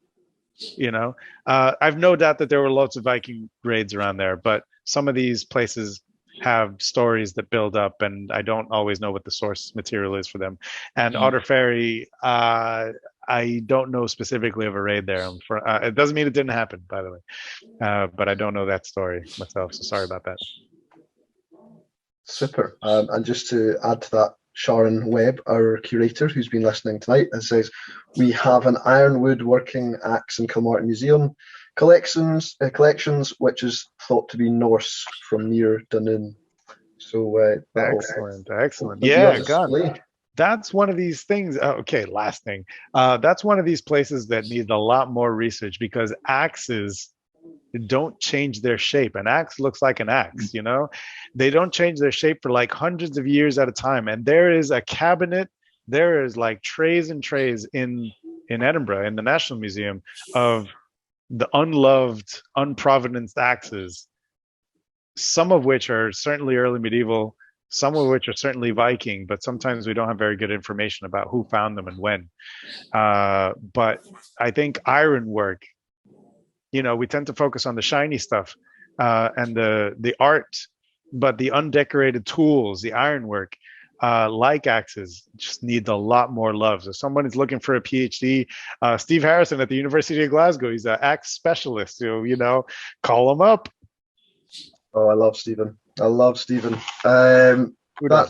I've no doubt that there were lots of Viking raids around there, but some of these places have stories that build up, and I don't always know what the source material is for them. And Otter Ferry, I don't know specifically of a raid there. It doesn't mean it didn't happen, by the way, but I don't know that story myself, so sorry about that. Super. And just to add to that, Sharon Webb, our curator, who's been listening tonight, says, we have an ironwood working axe in Kilmartin Museum collections, which is thought to be Norse from near Dunoon. So excellent. Yeah, God, that's one of these things. Okay, last thing. That's one of these places that needs a lot more research, because axes don't change their shape. An axe looks like an axe, They don't change their shape for like hundreds of years at a time. And there is a cabinet, there is like trays and trays in Edinburgh, in the National Museum, of the unloved, unprovenanced axes, some of which are certainly early medieval, some of which are certainly Viking, but sometimes we don't have very good information about who found them and when. But I think ironwork, we tend to focus on the shiny stuff and the art, but the undecorated tools, the ironwork, like axes, just needs a lot more love. So someone is looking for a PhD. Steve Harrison at the University of Glasgow, he's an axe specialist. So, call him up. Oh, I love Stephen. That's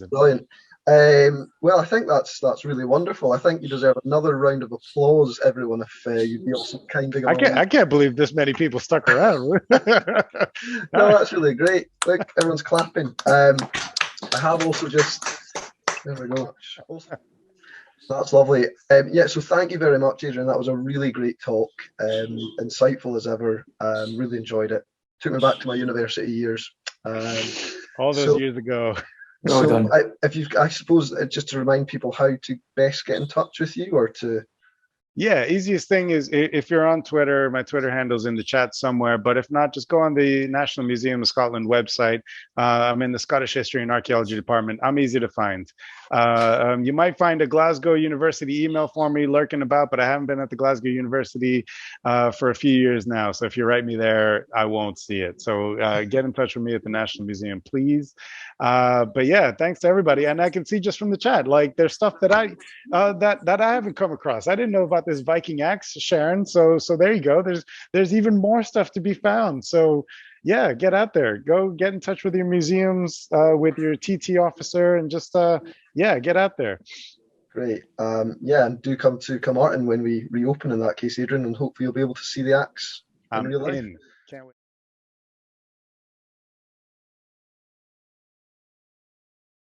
brilliant. Well, I think that's really wonderful. I think you deserve another round of applause, everyone, if you'd be also kind of. I can't believe this many people stuck around. No, that's really great. Look, everyone's clapping. I have also just. There we go. That's lovely. So thank you very much, Adrian. That was a really great talk. Insightful as ever. Really enjoyed it. Took me back to my university years. All those years ago. Well done. I suppose just to remind people how to best get in touch with you, or to. Yeah, easiest thing is if you're on Twitter, my Twitter handle's in the chat somewhere. But if not, just go on the National Museum of Scotland website. I'm in the Scottish History and Archaeology department. I'm easy to find. You might find a Glasgow University email for me lurking about, but I haven't been at the Glasgow University for a few years now. So if you write me there, I won't see it. So get in touch with me at the National Museum, please. But yeah, thanks to everybody. And I can see just from the chat, like there's stuff that I haven't come across. I didn't know about this Viking axe, Sharon. So there you go. There's even more stuff to be found. So yeah, get out there, go get in touch with your museums, with your TT officer, and just get out there. Great. Yeah, and do come to Carmarthen when we reopen in that case, Adrian, and hopefully you'll be able to see the axe in I'm real life. in. Can't wait.